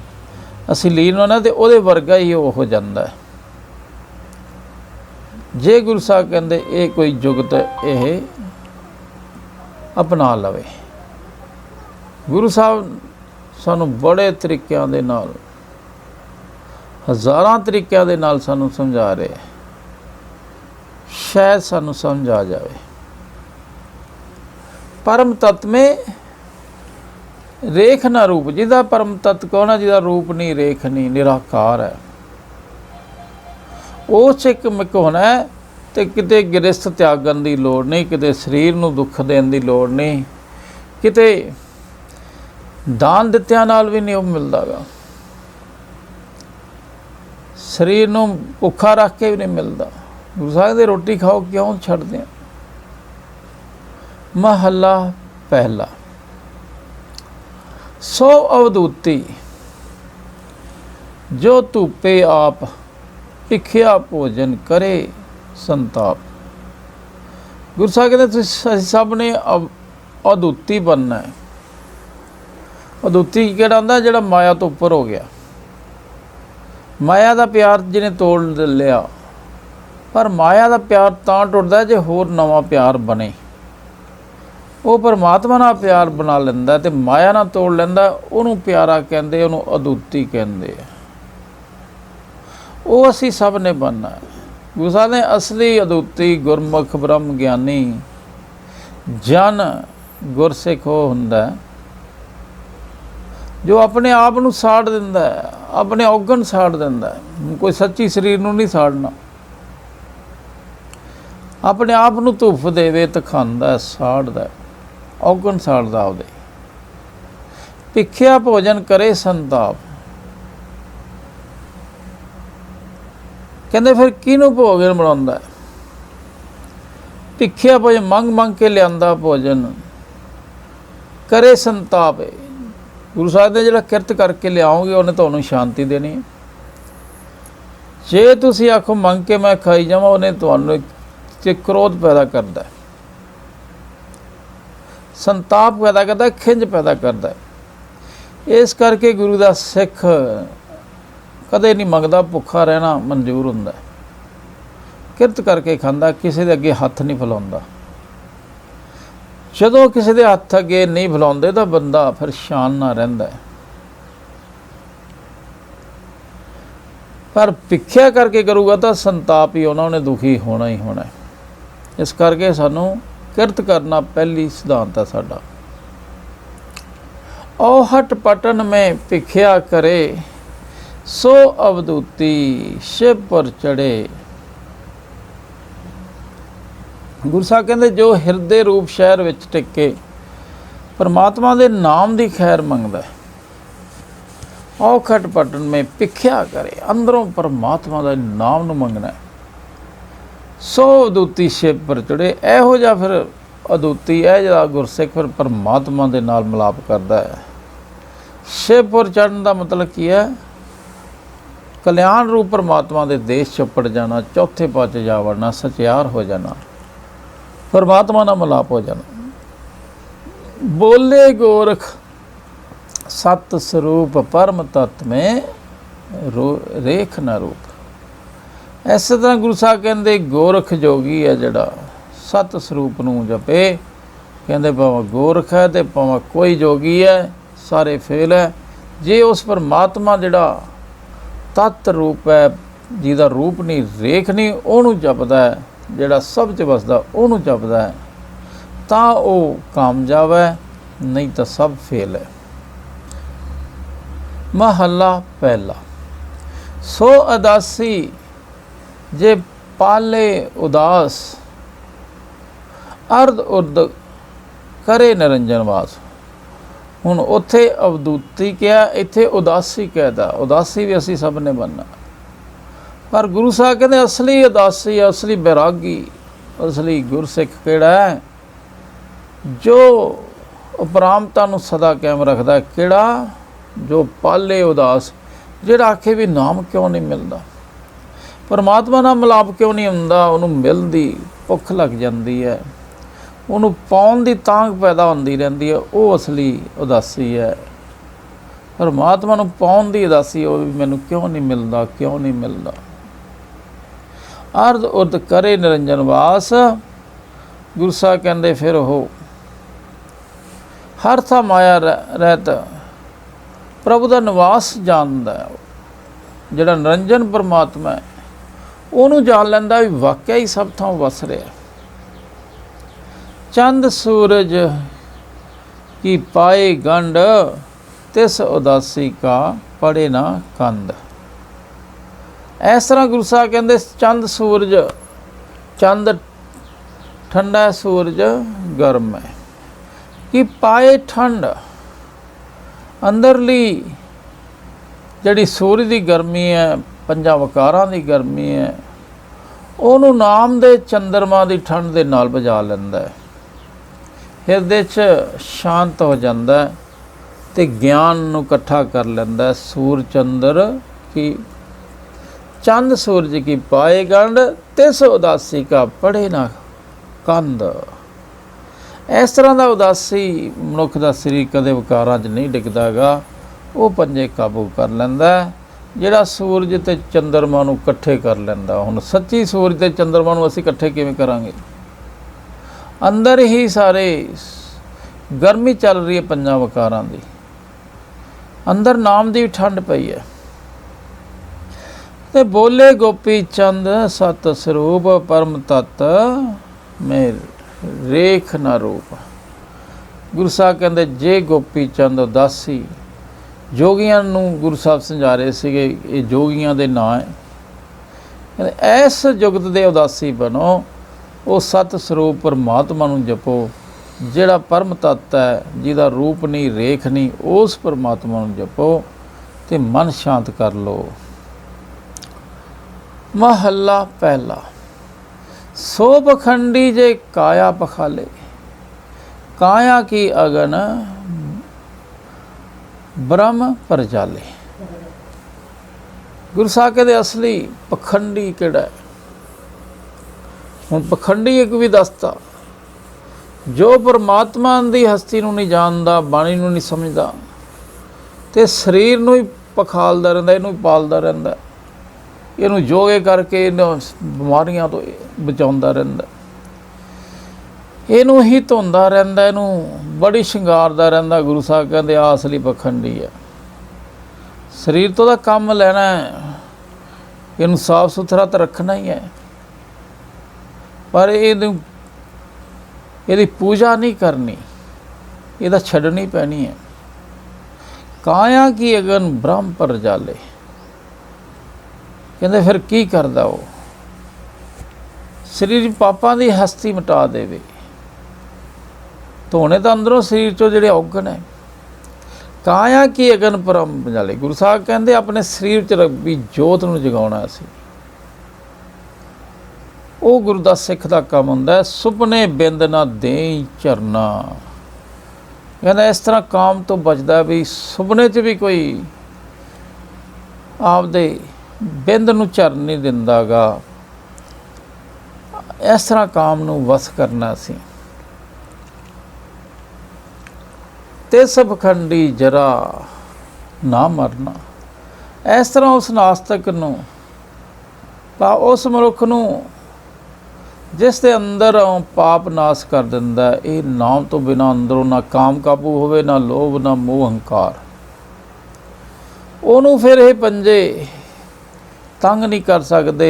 ਅਸੀਂ ਲੀਨ ਹੋਣਾ ਅਤੇ ਉਹਦੇ ਵਰਗਾ ਹੀ ਉਹ ਹੋ ਜਾਂਦਾ ਹੈ। ਜੇ ਗੁਰੂ ਸਾਹਿਬ ਕਹਿੰਦੇ ਇਹ ਕੋਈ ਜੁਗਤ ਇਹ ਅਪਣਾ ਲਵੇ। ਗੁਰੂ ਸਾਹਿਬ ਸਾਨੂੰ ਬੜੇ ਤਰੀਕਿਆਂ ਦੇ ਨਾਲ, ਹਜ਼ਾਰਾਂ ਤਰੀਕਿਆਂ ਦੇ ਨਾਲ ਸਾਨੂੰ ਸਮਝਾ ਰਹੇ। ਸ਼ਾਇਦ ਸਾਨੂੰ ਸਮਝ ਆ ਜਾਵੇ। ਪਰਮ ਤਤ ਮੇ ਰੇਖ ਨਾ ਰੂਪ। ਜਿਹਦਾ ਪਰਮ ਤਤ ਕੌਣ ਹੈ? ਜਿਹਦਾ ਰੂਪ ਨਹੀਂ, ਰੇਖ ਨਹੀਂ, ਨਿਰਾਕਾਰ ਹੈ। ਉਸ 'ਚ ਇੱਕ ਮਿਕ ਹੋਣਾ ਹੈ ਅਤੇ ਕਿਤੇ ਗ੍ਰਸਤ ਤਿਆਗਣ ਦੀ ਲੋੜ ਨਹੀਂ, ਕਿਤੇ ਸਰੀਰ ਨੂੰ ਦੁੱਖ ਦੇਣ ਦੀ ਲੋੜ ਨਹੀਂ, ਕਿਤੇ ਦਾਨ ਦਿੱਤਿਆਂ ਨਾਲ ਵੀ ਨਹੀਂ ਉਹ ਮਿਲਦਾ ਗਾ, ਸਰੀਰ ਨੂੰ ਭੁੱਖਾ ਰੱਖ ਕੇ ਵੀ ਨਹੀਂ ਮਿਲਦਾ। ਗੁਰੂ ਸਾਹਿਬ ਦੇ ਰੋਟੀ ਖਾਓ ਕਿਉਂ ਛੱਡਦੇ ਆ? ਮਹੱਲਾ ਪਹਿਲਾ। ਸੋ ਅਵਧੂਤੀ ਜੋ ਧੂਪੇ ਆਪ, ਭਿਖਿਆ ਭੋਜਨ ਕਰੇ ਸੰਤਾਪ। ਗੁਰੂ ਸਾਹਿਬ ਕਹਿੰਦੇ ਤੁਸੀਂ ਅਸੀਂ ਸਭ ਨੇ ਅਦੂਤੀ ਬਣਨਾ ਹੈ। ਅਦੂਤੀ ਕਿਹੜਾ ਹੁੰਦਾ? ਜਿਹੜਾ ਮਾਇਆ ਤੋਂ ਉੱਪਰ ਹੋ ਗਿਆ। ਮਾਇਆ ਦਾ ਪਿਆਰ ਜਿਹਨੇ ਤੋੜ ਲਿਆ। ਪਰ ਮਾਇਆ ਦਾ ਪਿਆਰ ਤਾਂ ਟੁੱਟਦਾ ਜੇ ਹੋਰ ਨਵਾਂ ਪਿਆਰ ਬਣੇ। ਉਹ ਪਰਮਾਤਮਾ ਨਾਲ ਪਿਆਰ ਬਣਾ ਲੈਂਦਾ ਤੇ ਮਾਇਆ ਨਾਲ ਤੋੜ ਲੈਂਦਾ, ਉਹਨੂੰ ਪਿਆਰਾ ਕਹਿੰਦੇ, ਉਹਨੂੰ ਅਦੁੱਤੀ ਕਹਿੰਦੇ ਆ। ਉਹ ਅਸੀਂ ਸਭ ਨੇ ਬਣਨਾ ਹੈ। ਗੁਰੂ ਸਾਹਿਬ ਨੇ ਅਸਲੀ ਅਦੁੱਤੀ ਗੁਰਮੁਖ ਬ੍ਰਹਮ ਗਿਆਨੀ ਜਨ ਗੁਰਸਿੱਖ ਉਹ ਹੁੰਦਾ ਜੋ ਆਪਣੇ ਆਪ ਨੂੰ ਸਾੜ ਦਿੰਦਾ ਹੈ, ਆਪਣੇ ਔਗਣ ਸਾੜ ਦਿੰਦਾ ਹੈ। ਕੋਈ ਸੱਚੀ ਸਰੀਰ ਨੂੰ ਨਹੀਂ ਸਾੜਨਾ, ਆਪਣੇ ਆਪ ਨੂੰ ਧੁੱਪ ਦੇਵੇ ਤਖਾਂਦਾ, ਸਾੜਦਾ, ਔਗਣ ਸਾੜਦਾ ਉਹਦੇ। ਭਿੱਖਿਆ ਭੋਜਨ ਕਰੇ ਸੰਤਾਪ, ਕਹਿੰਦੇ ਫਿਰ ਕਿਹਨੂੰ ਭੋਜਨ ਬਣਾਉਂਦਾ? ਭਿੱਖਿਆ ਭੋਜਨ ਮੰਗ ਮੰਗ ਕੇ ਲਿਆਂਦਾ ਭੋਜਨ, ਕਰੇ ਸੰਤਾਪ। ਗੁਰੂ ਸਾਹਿਬ ਨੇ ਜਿਹੜਾ ਕਿਰਤ ਕਰਕੇ ਲਿਆਓਗੇ ਉਹਨੇ ਤੁਹਾਨੂੰ ਸ਼ਾਂਤੀ ਦੇਣੀ ਹੈ। ਜੇ ਤੁਸੀਂ ਆਖੋ ਮੰਗ ਕੇ ਮੈਂ ਖਾਈ ਜਾਵਾਂ, ਉਹਨੇ ਤੁਹਾਨੂੰ ਤੇ ਕ੍ਰੋਧ ਪੈਦਾ ਕਰਦਾ, ਸੰਤਾਪ ਪੈਦਾ ਕਰਦਾ, ਖਿੰਝ ਪੈਦਾ ਕਰਦਾ। ਇਸ ਕਰਕੇ ਗੁਰੂ ਦਾ ਸਿੱਖ ਕਦੇ ਨਹੀਂ ਮੰਗਦਾ, ਭੁੱਖਾ ਰਹਿਣਾ ਮਨਜ਼ੂਰ ਹੁੰਦਾ, ਕਿਰਤ ਕਰਕੇ ਖਾਂਦਾ, ਕਿਸੇ ਦੇ ਅੱਗੇ ਹੱਥ ਨਹੀਂ ਫੈਲਾਉਂਦਾ। ਜਦੋਂ ਕਿਸੇ ਦੇ ਹੱਥ ਅੱਗੇ ਨਹੀਂ ਫੈਲਾਉਂਦੇ ਤਾਂ ਬੰਦਾ ਫਿਰ ਸ਼ਾਨ ਨਾਲ ਰਹਿੰਦਾ। ਪਰ ਭਿੱਖਿਆ ਕਰਕੇ ਕਰੂਗਾ ਤਾਂ ਸੰਤਾਪ ਹੀ ਹੋਣਾ, ਉਹਨੇ ਦੁਖੀ ਹੋਣਾ ਹੀ ਹੋਣਾ। ਇਸ ਕਰਕੇ ਸਾਨੂੰ ਕਿਰਤ ਕਰਨਾ ਪਹਿਲੀ ਸਿਧਾਂਤ ਹੈ ਸਾਡਾ। ਔ ਹਟ ਪਟਨ ਮੈਂ ਭਿੱਖਿਆ ਕਰੇ, ਸੋ ਅਵਧੂਤੀ ਸ਼ਿਵ ਪਰ ਚੜੇ। ਗੁਰੂ ਸਾਹਿਬ ਕਹਿੰਦੇ ਜੋ ਹਿਰਦੇ ਰੂਪ ਸ਼ਹਿਰ ਵਿੱਚ ਟਿੱਕੇ ਪਰਮਾਤਮਾ ਦੇ ਨਾਮ ਦੀ ਖੈਰ ਮੰਗਦਾ, ਔਖਟ ਪਟਨ ਮੈਂ ਭਿੱਖਿਆ ਕਰੇ, ਅੰਦਰੋਂ ਪਰਮਾਤਮਾ ਦਾ ਨਾਮ ਨੂੰ ਮੰਗਣਾ, ਸੋ ਅਦੁੱਤੀ ਸ਼ਿਵ ਪਰ ਚੜੇ। ਇਹੋ ਜਿਹਾ ਫਿਰ ਅਦੁੱਤੀ ਹੈ ਜਿਹੜਾ ਗੁਰਸਿੱਖ ਫਿਰ ਪਰਮਾਤਮਾ ਦੇ ਨਾਲ ਮਿਲਾਪ ਕਰਦਾ ਹੈ। ਸ਼ਿਵ ਪਰ ਚੜ੍ਹਨ ਦਾ ਮਤਲਬ ਕੀ ਹੈ? ਕਲਿਆਣ ਰੂਪ ਪਰਮਾਤਮਾ ਦੇ ਦੇਸ਼ ਚੁੱਪੜ ਜਾਣਾ, ਚੌਥੇ ਪਾਸੇ ਜਾ ਵੜਨਾ, ਸਚਿਆਰ ਹੋ ਜਾਣਾ, ਪਰਮਾਤਮਾ ਨਾਲ ਮਿਲਾਪ ਹੋ ਜਾਣਾ। ਬੋਲੇ ਗੋਰਖ ਸਤ ਸਰੂਪ ਪਰਮ ਤਤ ਮੈਂ ਰੇਖ ਨਾ ਰੂਪ। ਇਸੇ ਤਰ੍ਹਾਂ ਗੁਰੂ ਸਾਹਿਬ ਕਹਿੰਦੇ ਗੋਰਖ ਜੋਗੀ ਹੈ ਜਿਹੜਾ ਸਤ ਸਰੂਪ ਨੂੰ ਜਪੇ, ਕਹਿੰਦੇ ਭਾਵੇਂ ਗੋਰਖ ਹੈ ਤੇ ਭਾਵੇਂ ਕੋਈ ਜੋਗੀ ਹੈ, ਸਾਰੇ ਫੇਲ ਹੈ। ਜੇ ਉਸ ਪਰਮਾਤਮਾ ਜਿਹੜਾ ਤਤ ਰੂਪ ਹੈ, ਜਿਹਦਾ ਰੂਪ ਨਹੀਂ ਰੇਖ ਨਹੀਂ, ਉਹਨੂੰ ਜਪਦਾ ਹੈ, ਜਿਹੜਾ ਸਭ 'ਚ ਵਸਦਾ ਉਹਨੂੰ ਜਪਦਾ ਹੈ, ਤਾਂ ਉਹ ਕਾਮਯਾਬ ਹੈ, ਨਹੀਂ ਤਾਂ ਸਭ ਫੇਲ ਹੈ। ਮਹੱਲਾ ਪਹਿਲਾ। ਸੋ ਅਦਾਸੀ ਜੇ ਪਾਲੇ ਉਦਾਸ, ਅਰਧ ਉਰਧ ਕਰੇ ਨਿਰੰਜਨ ਵਾਸ। ਹੁਣ ਉੱਥੇ ਅਵਧੂਤੀ ਕਿਹਾ, ਇੱਥੇ ਉਦਾਸੀ ਕਹਿਦਾ। ਉਦਾਸੀ ਵੀ ਅਸੀਂ ਸਭ ਨੇ ਬਣਨਾ, ਪਰ ਗੁਰੂ ਸਾਹਿਬ ਕਹਿੰਦੇ ਅਸਲੀ ਉਦਾਸੀ, ਅਸਲੀ ਬੈਰਾਗੀ, ਅਸਲੀ ਗੁਰਸਿੱਖ ਕਿਹੜਾ ਹੈ? ਜੋ ਉਪਰਾਮਤਾ ਨੂੰ ਸਦਾ ਕਾਇਮ ਰੱਖਦਾ। ਕਿਹੜਾ? ਜੋ ਪਾਲੇ ਉਦਾਸ, ਜਿਹੜਾ ਆਖੇ ਵੀ ਨਾਮ ਕਿਉਂ ਨਹੀਂ ਮਿਲਦਾ, ਪਰਮਾਤਮਾ ਨਾਲ ਮਿਲਾਪ ਕਿਉਂ ਨਹੀਂ ਹੁੰਦਾ, ਉਹਨੂੰ ਮਿਲਦੀ ਭੁੱਖ ਲੱਗ ਜਾਂਦੀ ਹੈ, ਉਹਨੂੰ ਪਾਉਣ ਦੀ ਤਾਂਘ ਪੈਦਾ ਹੁੰਦੀ ਰਹਿੰਦੀ ਹੈ, ਉਹ ਅਸਲੀ ਉਦਾਸੀ ਹੈ। ਪਰਮਾਤਮਾ ਨੂੰ ਪਾਉਣ ਦੀ ਉਦਾਸੀ, ਉਹ ਵੀ ਮੈਨੂੰ ਕਿਉਂ ਨਹੀਂ ਮਿਲਦਾ, ਕਿਉਂ ਨਹੀਂ ਮਿਲਦਾ। ਅਰਧ ਉਰਧ ਕਰੇ ਨਿਰੰਜਨ ਵਾਸ। ਗੁਰੂ ਸਾਹਿਬ ਕਹਿੰਦੇ ਫਿਰ ਉਹ ਹਰ ਥਾਂ ਮਾਇਆ ਰਹਿਤ ਪ੍ਰਭੂ ਦਾ ਨਿਵਾਸ ਜਾਣਦਾ। ਜਿਹੜਾ ਨਿਰੰਜਨ ਪਰਮਾਤਮਾ ਹੈ ਉਹਨੂੰ ਜਾਣ ਲੈਂਦਾ ਵੀ ਵਾਕਿਆ ਹੀ ਸਭ ਥਾਂ ਵਸ ਰਿਹਾ। ਚੰਦ ਸੂਰਜ ਕੀ ਪਾਏ ਗੰਢ, ਤਿਸ ਉਦਾਸੀ ਕਾ ਪੜੇ ਨਾ ਕੰਧ। ਇਸ ਤਰ੍ਹਾਂ ਗੁਰੂ ਸਾਹਿਬ ਕਹਿੰਦੇ ਚੰਦ ਸੂਰਜ, ਚੰਦ ਠੰਡਾ, ਸੂਰਜ ਗਰਮ ਹੈ, ਕਿ ਪਾਏ ਠੰਡ। ਅੰਦਰਲੀ ਜਿਹੜੀ ਸੂਰਜ ਦੀ ਗਰਮੀ ਹੈ, ਪੰਜਾਂ ਵਕਾਰਾਂ ਦੀ ਗਰਮੀ ਹੈ, ਉਹਨੂੰ ਨਾਮ ਦੇ ਚੰਦਰਮਾ ਦੀ ਠੰਡ ਦੇ ਨਾਲ ਬੁਝਾ ਲੈਂਦਾ ਹੈ। ਹਿਰਦੇ 'ਚ ਸ਼ਾਂਤ ਹੋ ਜਾਂਦਾ ਅਤੇ ਗਿਆਨ ਨੂੰ ਇਕੱਠਾ ਕਰ ਲੈਂਦਾ। ਸੂਰ ਚੰਦਰ ਕੀ ਚੰਦ ਸੂਰਜ ਕੀ ਪਾਏ ਗੰਢ, ਤਿਸ ਉਦਾਸੀ ਕਾ ਪੜੇ ਨਾ ਕੰਧ। ਇਸ ਤਰ੍ਹਾਂ ਦਾ ਉਦਾਸੀ ਮਨੁੱਖ ਦਾ ਸਰੀਰ ਕਦੇ ਵਿਕਾਰਾਂ 'ਚ ਨਹੀਂ ਡਿੱਗਦਾ ਗਾ, ਉਹ ਪੰਜੇ ਕਾਬੂ ਕਰ ਲੈਂਦਾ, ਜਿਹੜਾ ਸੂਰਜ ਅਤੇ ਚੰਦਰਮਾ ਨੂੰ ਇਕੱਠੇ ਕਰ ਲੈਂਦਾ। ਹੁਣ ਸੱਚੀ ਸੂਰਜ ਅਤੇ ਚੰਦਰਮਾ ਨੂੰ ਅਸੀਂ ਇਕੱਠੇ ਕਿਵੇਂ ਕਰਾਂਗੇ? ਅੰਦਰ ਹੀ ਸਾਰੇ गर्मी चल रही है पंजां वकारां दी, अंदर नाम दी ठंड पई है। ते बोले गोपी चंद सत स्वरूप परम तत्त मेर रेख ना रूप। गुरु साहब कहते जे गोपी चंद उदासी, जोगियां नूं गुरु साहब समझा रहे सीगे, ये जोगियां दे नां है, कहते ऐस जुगत दे उदासी बनो, वो सत स्वरूप परमात्मा नूं जपो, जिहड़ा परम तत्त है, जिहदा रूप नहीं रेख नहीं, उस परमात्मा नूं जपो ते मन शांत कर लो। महला पहला। सो पखंडी जे काया पखाले, काया की अगन ब्रह्म पर जाले। गुरु साहब कहते असली पखंडी किहड़ा है? हुण पखंडी एक भी दसता, जो परमात्मा दी हस्ती नूं नहीं जानदा, बाणी नूं नहीं समझदा, ते शरीर नूं ही पखालदा रहिंदा, इहनूं ही पालदा रहिंदा, इहनूं जोगे करके इहनूं बिमारियां तो बचाउंदा रहिंदा, इहनूं ही धोंदा रहिंदा, इहनूं बड़ी शिंगारदा रहिंदा। गुरु साहब कहंदे आ असली पखंडी है। शरीर तो दा काम लैना है, इहनूं साफ सुथरा तो रखना ही है, पर ਇਹਦੀ पूजा नहीं करनी, ਇਹਦਾ ਛੱਡਣੀ पैनी है। काया की अगन ब्रह्म पर जाले, कहते फिर की करदा वो? शरीर पापां दी हस्ती मिटा देवे, धोने तो अंदरों शरीर चो जिहड़े औगण है। काया की अगन ब्रह्म जाले, गुरु साहब कहते अपने शरीर च रबी जोत नूं जगाउणा सी। ਉਹ ਗੁਰੂ ਦਾ ਸਿੱਖ ਦਾ ਕੰਮ ਹੁੰਦਾ। ਸੁਪਨੇ ਬਿੰਦ ਨਾ ਦੇਈ ਝਰਨਾ, ਕਹਿੰਦਾ ਇਸ ਤਰ੍ਹਾਂ ਕਾਮ ਤੋਂ ਬਚਦਾ ਵੀ ਸੁਪਨੇ 'ਚ ਵੀ ਕੋਈ ਆਪਦੇ ਬਿੰਦ ਨੂੰ ਝਰਨ ਨਹੀਂ ਦਿੰਦਾ ਗਾ। ਇਸ ਤਰ੍ਹਾਂ ਕਾਮ ਨੂੰ ਵਸ ਕਰਨਾ ਸੀ। ਤੇ ਸਬਖੰਡੀ ਜਰਾ ਨਾ ਮਰਨਾ, ਇਸ ਤਰ੍ਹਾਂ ਉਸ ਨਾਸਤਕ ਨੂੰ, ਤਾਂ ਉਸ ਮਨੁੱਖ ਨੂੰ जिस दे अंदर पाप नाश कर दिंदा। ये नाम तो बिना अंदरों ना काम काबू होवे, ना लोभ ना मोह हंकार, ਉਹਨੂੰ फिर ये पंजे तंग नहीं कर सकते,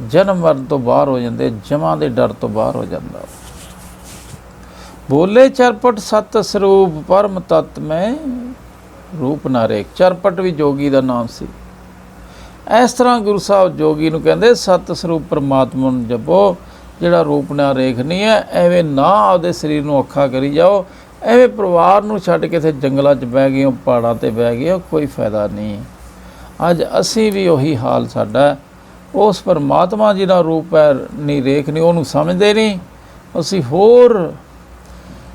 जन्म मरण तो बाहर हो जाते, जमां दे डर तो बाहर हो जाता। बोले चरपट सत स्वरूप परम तत्त में रूप ना रेख। चरपट भी जोगी का नाम सी। इस तरह गुरु साहब जोगी नूं कहंदे सत स्वरूप परमात्मा नूं जपो, जिहड़ा रूप ना रेख नहीं है। एवें ना आपदे शरीर नूं औखा करी जाओ, एवें परिवार नूं छड्ड के इत्थे जंगलां 'च बह गए हो, पहाड़ां ते बह गए हो, कोई फायदा नहीं। अज असीं भी उही हाल साडा। उस परमात्मा जिहड़ा रूप है नहीं रेख नहीं, उहनूं समझदे नहीं, असीं होर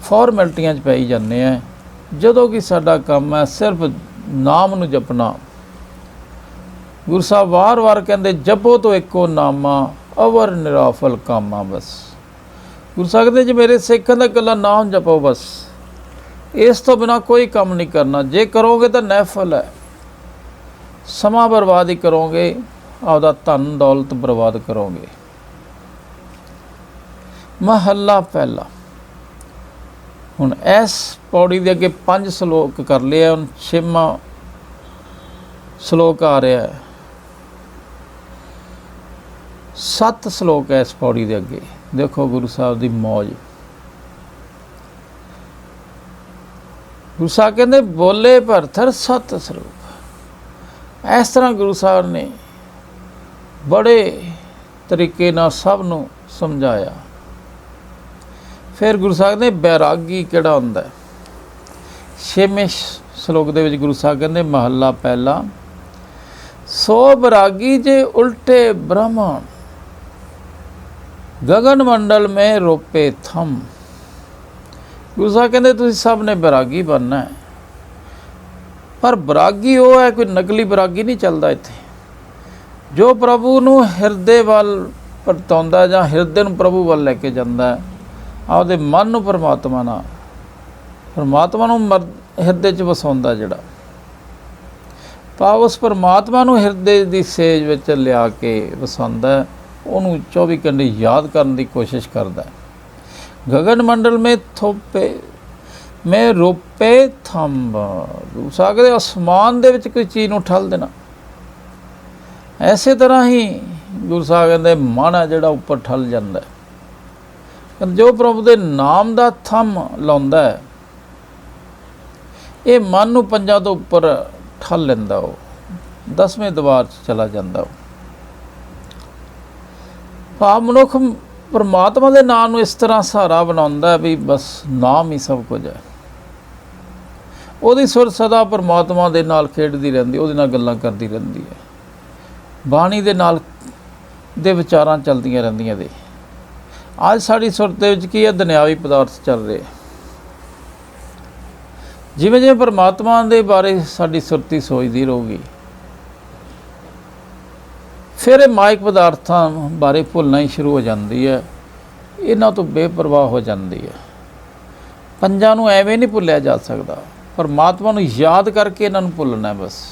फॉर्मैलिटियां 'च पई जांदे आ, जदों कि साडा काम है सिर्फ नाम नूं जपना। गुरु साहब वार वार कहंदे जपो तो एको नामा, अवर निराफल कामा। बस गुरु साहब कहते जो मेरे सिखां दा कला नाम जपो, बस इस तो बिना कोई काम नहीं करना। जे करोगे तो नैफल है, समा बर्बाद ही करोगे, आपदा धन दौलत बर्बाद करोगे। महला पहला। हुण इस पौड़ी दे अगे 5 श्लोक कर लिया, हुण 6वां श्लोक आ रहा है। 7 श्लोक है इस पौड़ी दे अगे। देखो गुरु साहब की मौज। गुरु साहब कहते बोले भरथर सत स्वरूप। इस तरह गुरु साहब ने बड़े तरीके नाल सब नूं समझाया। फिर गुरु साहब ने बैरागी किहड़ा हुंदा है। 6वें श्लोक दे विच गुरु साहब कहते महला पहला। सो बैरागी जे उल्टे ब्रह्मण, गगन मंडल में रोपे थम। गुरु साहब कहते तुसीं सब ने बैरागी बनना है, पर बैरागी वो है, कोई नकली बैरागी नहीं चलता इत्थे। जो प्रभु नूं हिरदे वल परताउंदा जां हिरदे नूं प्रभु वल लैके जांदा है, आपदे मन नूं परमात्मा नाल, परमात्मा नूं हिरदे च वसाउंदा जिहड़ा, ਤਾਂ उस परमात्मा नूं हिरदे दी सेज विच लिया के वसाउंदा है, उहनूं 24 घंटे याद करन दी कोशिश करदा है। गगन मंडल में थोपे ਮੈਂ ਰੋਪੇ ਥੰਬ। ਗੁਰੂ ਸਾਹਿਬ ਕਹਿੰਦੇ ਅਸਮਾਨ ਦੇ ਵਿੱਚ ਕੋਈ ਚੀਜ਼ ਨੂੰ ਠੱਲ ਦੇਣਾ। ਐਸੇ ਤਰ੍ਹਾਂ ਹੀ ਗੁਰੂ ਸਾਹਿਬ ਕਹਿੰਦੇ ਮਨ ਹੈ ਜਿਹੜਾ ਉੱਪਰ ਠੱਲ ਜਾਂਦਾ ਹੈ। ਜੋ ਪ੍ਰਭੂ ਦੇ ਨਾਮ ਦਾ ਥੰਮ ਲਾਉਂਦਾ ਹੈ, ਇਹ ਮਨ ਨੂੰ ਪੰਜਾਂ ਤੋਂ ਉੱਪਰ ਠੱਲ ਲੈਂਦਾ, ਉਹ 10ਵੇਂ ਦਵਾਰ 'ਚ ਚਲਾ ਜਾਂਦਾ। ਉਹ ਭਾਵ ਮਨੁੱਖ ਪਰਮਾਤਮਾ ਦੇ ਨਾਮ ਨੂੰ ਇਸ ਤਰ੍ਹਾਂ ਸਹਾਰਾ ਬਣਾਉਂਦਾ ਵੀ ਬਸ ਨਾਮ ਹੀ ਸਭ ਕੁਝ ਹੈ। ਉਹਦੀ ਸੁਰ ਸਦਾ ਪਰਮਾਤਮਾ ਦੇ ਨਾਲ ਖੇਡਦੀ ਰਹਿੰਦੀ, ਉਹਦੇ ਨਾਲ ਗੱਲਾਂ ਕਰਦੀ ਰਹਿੰਦੀ ਹੈ, ਬਾਣੀ ਦੇ ਨਾਲ ਦੇ ਵਿਚਾਰਾਂ ਚੱਲਦੀਆਂ ਰਹਿੰਦੀਆਂ। ਦੇ ਅੱਜ ਸਾਡੀ ਸੁਰਤ ਦੇ ਵਿੱਚ ਕੀ ਹੈ? ਦੁਨਿਆਵੀ ਪਦਾਰਥ ਚੱਲ ਰਹੇ। ਜਿਵੇਂ ਜਿਵੇਂ ਪਰਮਾਤਮਾ ਦੇ ਬਾਰੇ ਸਾਡੀ ਸੁਰਤੀ ਸੋਚਦੀ ਰਹੂਗੀ, ਫਿਰ ਇਹ ਮਾਇਕ ਪਦਾਰਥਾਂ ਬਾਰੇ ਭੁੱਲਣਾ ਹੀ ਸ਼ੁਰੂ ਹੋ ਜਾਂਦੀ ਹੈ, ਇਹਨਾਂ ਤੋਂ ਬੇਪਰਵਾਹ ਹੋ ਜਾਂਦੀ ਹੈ। ਪੰਜਾਂ ਨੂੰ ਐਵੇਂ ਨਹੀਂ ਭੁੱਲਿਆ ਜਾ ਸਕਦਾ, ਪਰਮਾਤਮਾ ਨੂੰ ਯਾਦ ਕਰਕੇ ਇਹਨਾਂ ਨੂੰ ਭੁੱਲਣਾ ਬਸ।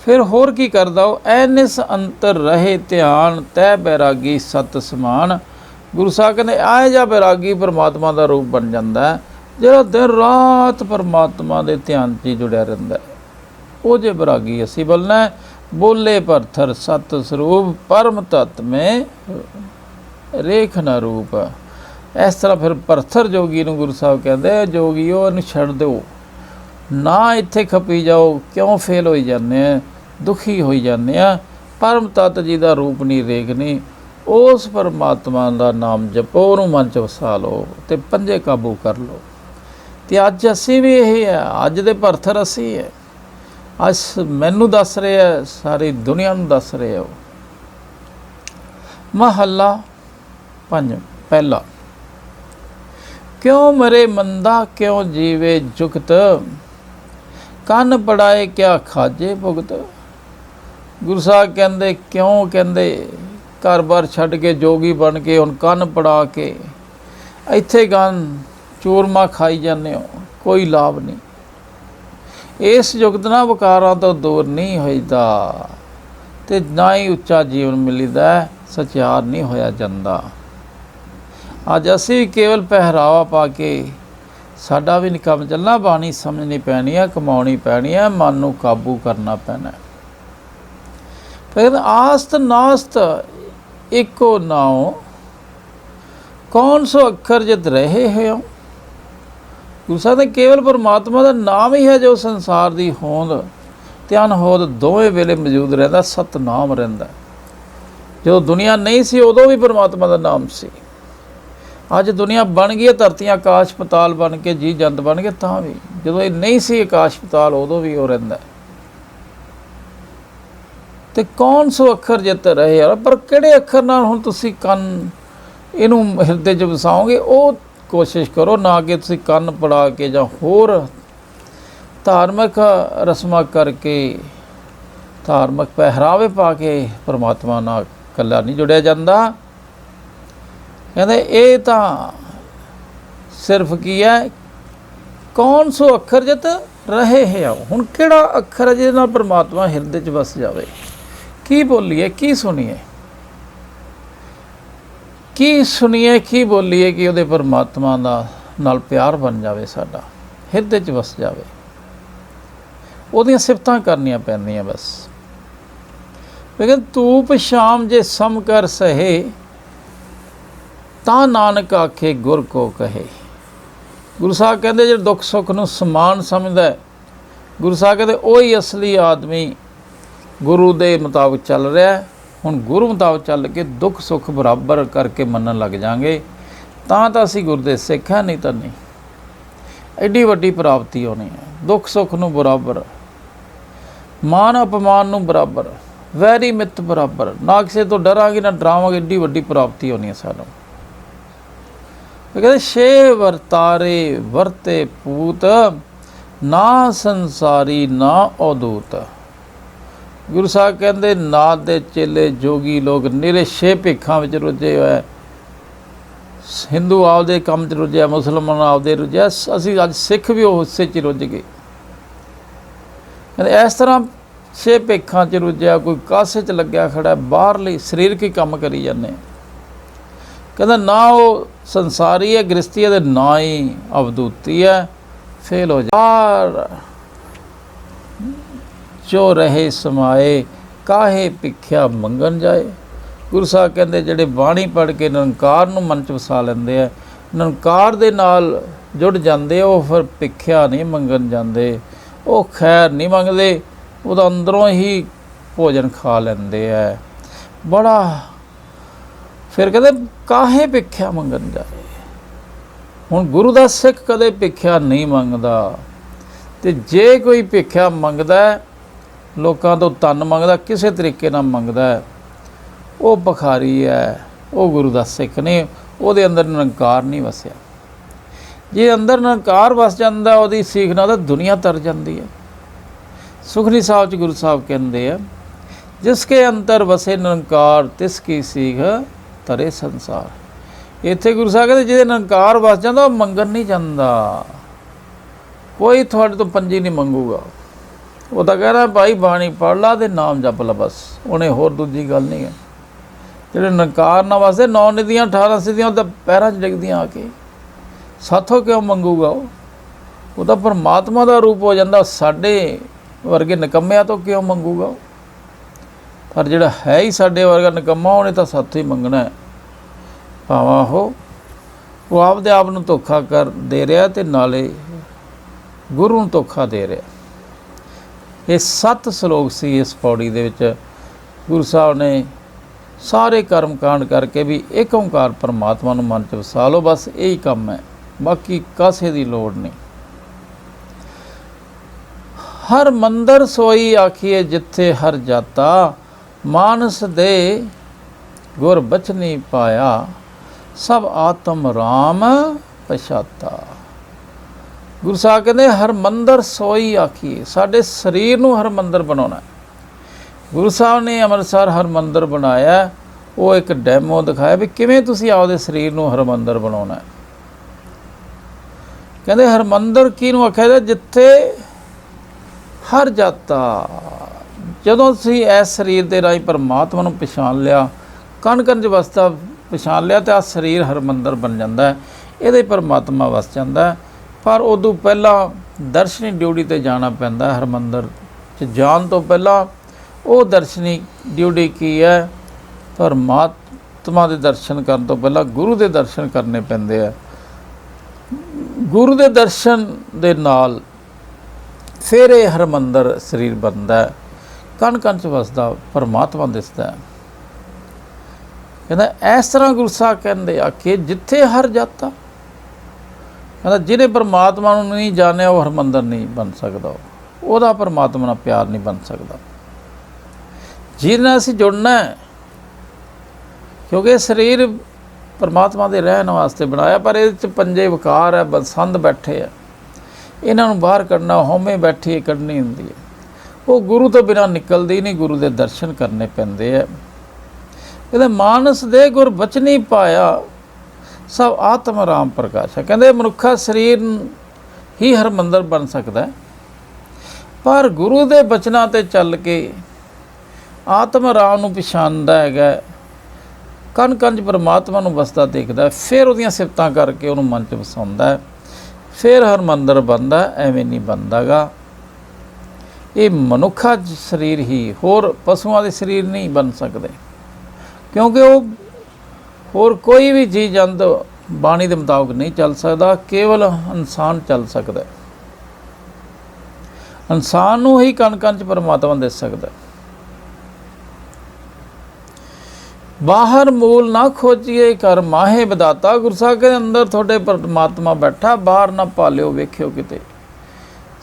ਫਿਰ ਹੋਰ ਕੀ ਕਰਦਾ ਉਹ? ਐਨਿਸ ਅੰਤਰ ਰਹੇ ਧਿਆਨ ਤੈ ਬੈਰਾਗੀ ਸਤ ਸਮਾਨ। ਗੁਰੂ ਸਾਹਿਬ ਕਹਿੰਦੇ ਇਹ ਜਿਹਾ ਬੈਰਾਗੀ ਪਰਮਾਤਮਾ ਦਾ ਰੂਪ ਬਣ ਜਾਂਦਾ, ਜਿਹੜਾ ਦਿਨ ਰਾਤ ਪਰਮਾਤਮਾ ਦੇ ਧਿਆਨ 'ਚ ਜੁੜਿਆ ਰਹਿੰਦਾ। ਉਹ ਜੇ ਬੈਰਾਗੀ ਅਸੀਂ ਬਣਨਾ। ਬੋਲੇ ਪਰਥਰ ਸਤ ਸਰੂਪ ਪਰਮ ਤਤ ਮੈਂ ਰੇਖ ਨਾ ਰੂਪ। ਇਸ ਤਰ੍ਹਾਂ ਫਿਰ ਪਰਥਰ ਜੋਗੀ ਨੂੰ ਗੁਰੂ ਸਾਹਿਬ ਕਹਿੰਦੇ ਜੋਗੀਓ ਇਹਨੂੰ ਛੱਡ ਦਿਓ ਨਾ, ਇੱਥੇ ਖਪੀ ਜਾਓ, ਕਿਉਂ ਫੇਲ ਹੋਈ ਜਾਂਦੇ ਆ, ਦੁਖੀ ਹੋਈ ਜਾਂਦੇ ਆ। ਪਰਮ ਤਤ ਜੀ ਦਾ ਰੂਪ ਨਹੀਂ, ਰੇਖ ਨਹੀਂ, ਉਸ ਪਰਮਾਤਮਾ ਦਾ ਨਾਮ ਜਪੋ, ਉਹਨੂੰ ਮਨ 'ਚ ਵਸਾ ਲਓ ਅਤੇ ਪੰਜੇ ਕਾਬੂ ਕਰ ਲਓ। ਅਤੇ ਅੱਜ ਅਸੀਂ ਵੀ ਇਹ ਹੈ, ਅੱਜ ਦੇ ਪਰਥਰ ਅਸੀਂ ਹੈ। ਅੱਜ ਮੈਨੂੰ ਦੱਸ ਰਹੇ ਆ, ਸਾਰੀ ਦੁਨੀਆ ਨੂੰ ਦੱਸ ਰਹੇ ਆ। ਉਹ ਮਹੱਲਾ ਪਹਿਲਾ। ਕਿਉਂ ਮਰੇ ਮੰਦਾ ਕਿਉਂ ਜੀਵੇ ਜੁਗਤ, ਕੰਨ ਪੜਾਏ ਕਿਆ ਖਾਜੇ ਭੁਗਤ। ਗੁਰੂ ਸਾਹਿਬ ਕਹਿੰਦੇ ਕਿਉਂ? ਕਹਿੰਦੇ ਘਰ-ਬਾਰ ਛੱਡ ਕੇ ਜੋਗੀ ਬਣ ਕੇ ਹੁਣ ਕੰਨ ਪੜਾ ਕੇ ਇੱਥੇ ਗਨ ਚੂਰਮਾ ਖਾਈ ਜਾਂਦੇ ਹੋ, ਕੋਈ ਲਾਭ ਨਹੀਂ। ਇਸ ਜੁਗਤ ਨਾ ਵਿਕਾਰਾਂ ਤੋਂ ਦੂਰ ਨਹੀਂ ਹੋਈਦਾ ਅਤੇ ਨਾ ਹੀ ਉੱਚਾ ਜੀਵਨ ਮਿਲੀਦਾ, ਸਚਿਆਰ ਨਹੀਂ ਹੋਇਆ ਜਾਂਦਾ। ਅੱਜ ਅਸੀਂ ਵੀ ਕੇਵਲ ਪਹਿਰਾਵਾ ਪਾ ਕੇ ਸਾਡਾ ਵੀ ਨਹੀਂ ਕੰਮ ਚੱਲਣਾ, ਬਾਣੀ ਸਮਝਣੀ ਪੈਣੀ ਹੈ, ਕਮਾਉਣੀ ਪੈਣੀ ਹੈ, ਮਨ ਨੂੰ ਕਾਬੂ ਕਰਨਾ ਪੈਣਾ। ਫਿਰ ਆਸਤ ਨਾਸਤ ਇੱਕੋ ਨਾਉ, ਕੌਣ ਸੋ ਅੱਖਰ ਜਿਤ ਰਹੇ ਹੋ। ਗੁਰੂ ਸਾਹਿਬ ਨੇ ਕੇਵਲ ਪਰਮਾਤਮਾ ਦਾ ਨਾਮ ਹੀ ਹੈ ਜੋ ਸੰਸਾਰ ਦੀ ਹੋਂਦ ਤੇ ਅਨਹੋਂਦ ਦੋਵੇਂ ਵੇਲੇ ਮੌਜੂਦ ਰਹਿੰਦਾ, ਸਤਨਾਮ ਰਹਿੰਦਾ। ਜਦੋਂ ਦੁਨੀਆ ਨਹੀਂ ਸੀ ਉਦੋਂ ਵੀ ਪਰਮਾਤਮਾ ਦਾ ਨਾਮ ਸੀ। ਅੱਜ ਦੁਨੀਆ ਬਣ ਗਈ ਹੈ, ਧਰਤੀਆਂ ਆਕਾਸ਼ ਪਤਾਲ ਬਣ ਕੇ ਜੀ ਜੰਤ ਬਣ ਕੇ, ਤਾਂ ਵੀ ਜਦੋਂ ਇਹ ਨਹੀਂ ਸੀ ਆਕਾਸ਼ ਪਤਾਲ ਉਦੋਂ ਵੀ ਉਹ ਰਹਿੰਦਾ। ਤੇ ਕੌਣ ਸੋ ਅੱਖਰ ਜਿੱਤ ਰਹੇ ਯਾਰ, ਪਰ ਕਿਹੜੇ ਅੱਖਰ ਨਾਲ ਹੁਣ ਤੁਸੀਂ ਕੰਨ ਇਹਨੂੰ ਹਿਰਦੇ 'ਚ ਵਸਾਓਗੇ, ਉਹ ਕੋਸ਼ਿਸ਼ ਕਰੋ। ਨਾ ਕਿ ਤੁਸੀਂ ਕੰਨ ਪੜਾ ਕੇ ਜਾਂ ਹੋਰ ਧਾਰਮਿਕ ਰਸਮਾਂ ਕਰਕੇ, ਧਾਰਮਿਕ ਪਹਿਰਾਵੇ ਪਾ ਕੇ ਪਰਮਾਤਮਾ ਨਾਲ ਇਕੱਲਾ ਨਹੀਂ ਜੁੜਿਆ ਜਾਂਦਾ। ਕਹਿੰਦੇ ਇਹ ਤਾਂ ਸਿਰਫ ਕੀ ਹੈ, ਕੌਣ ਸੋ ਅੱਖਰ ਜਿਤ ਰਹੇ ਹੈ। ਹੁਣ ਕਿਹੜਾ ਅੱਖਰ ਹੈ ਜਿਹਦੇ ਨਾਲ ਪਰਮਾਤਮਾ ਹਿਰਦੇ 'ਚ ਵਸ ਜਾਵੇ। ਕੀ ਬੋਲੀਏ, ਕੀ ਸੁਣੀਏ, ਕੀ ਸੁਣੀਏ, ਕੀ ਬੋਲੀਏ ਕਿ ਉਹਦੇ ਪਰਮਾਤਮਾ ਦਾ ਨਾਲ ਪਿਆਰ ਬਣ ਜਾਵੇ, ਸਾਡਾ ਹਿਰਦੇ 'ਚ ਵਸ ਜਾਵੇ। ਉਹਦੀਆਂ ਸਿਫਤਾਂ ਕਰਨੀਆਂ ਪੈਂਦੀਆਂ ਬਸ। ਲੇਕਿਨ ਧੂਪ ਸ਼ਾਮ ਜੇ ਸਮ ਕਰ ਸਹੇ, ਤਾਂ ਨਾਨਕ ਆਖੇ ਗੁਰ ਕੋ ਕਹੇ। ਗੁਰੂ ਸਾਹਿਬ ਕਹਿੰਦੇ ਜਿਹੜੇ ਦੁੱਖ ਸੁੱਖ ਨੂੰ ਸਮਾਨ ਸਮਝਦਾ, ਗੁਰੂ ਸਾਹਿਬ ਕਹਿੰਦੇ ਉਹੀ ਅਸਲੀ ਆਦਮੀ ਗੁਰੂ ਦੇ ਮੁਤਾਬਕ ਚੱਲ ਰਿਹਾ। ਹੁਣ ਗੁਰੂ ਮੁਤਾਬਕ ਚੱਲ ਕੇ ਦੁੱਖ ਸੁੱਖ ਬਰਾਬਰ ਕਰਕੇ ਮੰਨਣ ਲੱਗ ਜਾਵਾਂਗੇ, ਤਾਂ ਅਸੀਂ ਗੁਰੂ ਦੇ ਸਿੱਖ ਹਾਂ, ਨਹੀਂ ਤਾਂ ਨਹੀਂ। ਐਡੀ ਵੱਡੀ ਪ੍ਰਾਪਤੀ ਹੋਣੀ ਹੈ। ਦੁੱਖ ਸੁੱਖ ਨੂੰ ਬਰਾਬਰ, ਮਾਨ ਅਪਮਾਨ ਨੂੰ ਬਰਾਬਰ, ਵੈਰੀ ਮਿੱਤ ਬਰਾਬਰ, ਨਾ ਕਿਸੇ ਤੋਂ ਡਰਾਂਗੇ ਨਾ ਡਰਾਵਾਂਗੇ। ਐਡੀ ਵੱਡੀ ਪ੍ਰਾਪਤੀ ਹੋਣੀ ਹੈ ਸਾਨੂੰ। ਕਹਿੰਦੇ ਛੇ ਵਰਤਾਰੇ ਵਰਤੇ ਪੂਤ, ਨਾ ਸੰਸਾਰੀ ਨਾ ਅਦੂਤ। ਗੁਰੂ ਸਾਹਿਬ ਕਹਿੰਦੇ ਨਾਥ ਦੇ ਚੇਲੇ ਜੋਗੀ ਲੋਕ ਨਿਰੇ ਛੇ ਭੇਖਾਂ ਵਿੱਚ ਰੁੱਝੇ ਹੋਏ। ਹਿੰਦੂ ਆਪਦੇ ਕੰਮ 'ਚ ਰੁੱਝਿਆ, ਮੁਸਲਮਾਨ ਆਪਦੇ ਰੁੱਝਿਆ, ਅਸੀਂ ਅੱਜ ਸਿੱਖ ਵੀ ਉਹ ਹਿੱਸੇ 'ਚ ਰੁੱਝ ਗਏ। ਕਹਿੰਦੇ ਇਸ ਤਰ੍ਹਾਂ ਛੇ ਭੇਖਾਂ 'ਚ ਰੁੱਝਿਆ, ਕੋਈ ਕਾਸੇ 'ਚ ਲੱਗਿਆ ਖੜਾ, ਬਾਹਰਲੀ ਸਰੀਰਕ ਹੀ ਕੰਮ ਕਰੀ ਜਾਂਦੇ। कहता ना वो संसारी है गृहस्थी है, ना ही अवधूती है, फेल हो जाए। जो रहे समाए काहे भिख्या मंगन जाए। गुरु साहब कहते जिहड़े बाणी पढ़ के निरंकार नूं मन च वसा लैंदे आ, निरंकार दे नाल जुड़ जाते, वो फिर भिख्या नहीं मंगन जाते, वो खैर नहीं मंगते, वो अंदरों ही भोजन खा लेंदे है। बड़ा फिर कहते काहे भिख्या मंगन जाए। हुण गुरु दा सिख कदे भिख्या नहीं मंगदा, ते जे कोई भिख्या मंगदा लोकां तो तन मंगदा, किसी तरीके नाल मंगदा, वो भखारी है, वो गुरु दा सिख नहीं, ਉਹਦੇ अंदर निरंकार नहीं वसिया। जे अंदर निरंकार वस जाता ਉਹਦੀ सीख नाल ਤਾਂ दुनिया तर जाती है। सुखनी साहब च गुरु साहब कहते हैं जिसके अंतर वसे निरंकार तिसकी सीख तरे संसार। इत्थे गुरु साहब कहते ਜਿਹਦੇ निरंकार वस जाता ਉਹ मंगन नहीं जाता, कोई थोड़े तो पंजी नहीं मंगूगा। वो तो कह रहा भाई बाणी पढ़ ला ते नाम जप ला, बस उन्हें होर दूजी गल नहीं है। ਜਿਹੜੇ ਨਿਰੰਕਾਰ ਨਾ ਵਾਸਤੇ 9 ਨਿਧੀਆਂ 18 ਸਿੱਧੀਆਂ ਉਹਦਾ ਪੈਰਾਂ 'ਚ ਡਿੱਗਦੀਆਂ ਆ ਕੇ, ਸਾਥੋਂ ਕਿਉਂ ਮੰਗੂਗਾ? ਉਹ ਤਾਂ ਪਰਮਾਤਮਾ ਦਾ ਰੂਪ ਹੋ ਜਾਂਦਾ, ਸਾਡੇ ਵਰਗੇ ਨਿਕੰਮਿਆਂ ਤੋਂ ਕਿਉਂ ਮੰਗੂਗਾ? ਪਰ ਜਿਹੜਾ ਹੈ ਹੀ ਸਾਡੇ ਵਰਗਾ ਨਿਕੰਮਾ, ਉਹਨੇ ਤਾਂ ਸਾਥੋਂ ਹੀ ਮੰਗਣਾ ਹੈ, ਭਾਵਾਂ ਉਹ ਆਪਦੇ ਆਪ ਨੂੰ ਧੋਖਾ ਕਰ ਦੇ ਰਿਹਾ ਤੇ ਨਾਲੇ ਗੁਰੂ ਨੂੰ ਧੋਖਾ ਦੇ ਰਿਹਾ। ਇਹ 7 ਸ਼ਲੋਕ ਸੀ ਇਸ ਪੌੜੀ ਦੇ ਵਿੱਚ। ਗੁਰੂ ਸਾਹਿਬ ਨੇ सारे कर्म कांड करके भी एक ओंकार परमात्मा नूं मन च वसा लो, बस यही काम है, बाकी कासे दी लोड़ नहीं। हर मंदिर सोई आखिए जिथे हर जाता, मानस दे गुर बचनी पाया, सब आत्म राम पछाता। गुरु साहब कहते हर मंदिर सोई आखिए, साडे शरीर नूं हर मंदिर बनाउणा। गुरु साहब ने अमृतसर हरमंदर बनाया, वो एक डैमो दिखाया भी किवें तुसीं आपदे शरीर नूं हरमंदर बनाउणा है। कहंदे हरमंदर किहनूं आखिया जिथे हर जाता, जदों तुसीं इस शरीर दे राही परमात्मा नूं पछाण लिया, कण कण च वसदा पछाण लिया, तो आ शरीर हरमंदर बन जाता है, इहदे परमात्मा वस जाता है। पर उदों पहलां दर्शनी ड्यूटी ते जाना पैंदा। हरमंदर च जाण तो पहलां वो दर्शनी ड्यूटी की है, परमात्मा के दर्शन करने तो पहला गुरु के दर्शन करने पैंदे है। गुरु के दर्शन दे नाल फिर ये हरमंदर शरीर बनता है, कण कण च वसदा परमात्मा दिसदा है। कहना इस तरह गुरु साहब कहते आखे जिथे हर जाता, कहना जिन्हें परमात्मा नूं नहीं जानिया वो हरमंदर नहीं बन सकता, वह परमात्मा नाल प्यार नहीं बन सकता। जिन्हें असीं जुड़ना है, क्योंकि शरीर परमात्मा के रहन वास्ते बनाया, पर ये पंजे विकार है, बसंद बैठे है, इन्हों बाहर कढ़ना होमे बैठी कढ़नी होंदी है। वो गुरु तो बिना निकलती नहीं, गुरु के दर्शन करने पैंदे है। कहते मानस दे गुर बचनी पाया, सब आत्म राम प्रकाश है। कहते मनुखा शरीर ही हरमंदर बन सकता है, पर गुरु के बचना ते चल के आत्म राम नूं पछाणदा है, कण कण परमात्मा नूं वसदा देखदा, फिर उहदियां सिफतां करके उहनूं मन च वसाउंदा है, फिर हरमंदर बनदा। एवें नहीं बनदा गा। ये मनुखा शरीर ही, होर पशुआं दे शरीर नहीं बन सकते, क्योंकि वो होर कोई भी जी जंत बाणी दे मुताबिक नहीं चल सकता, केवल इंसान चल सकता है। इंसान नूं ही कण कण परमात्मा दिस सकदा। बाहर मूल ना खोजिए कर माहे बदाता। गुरु साहब के अंदर थोड़े परमात्मा बैठा, बाहर ना पालियो वेखियो किते,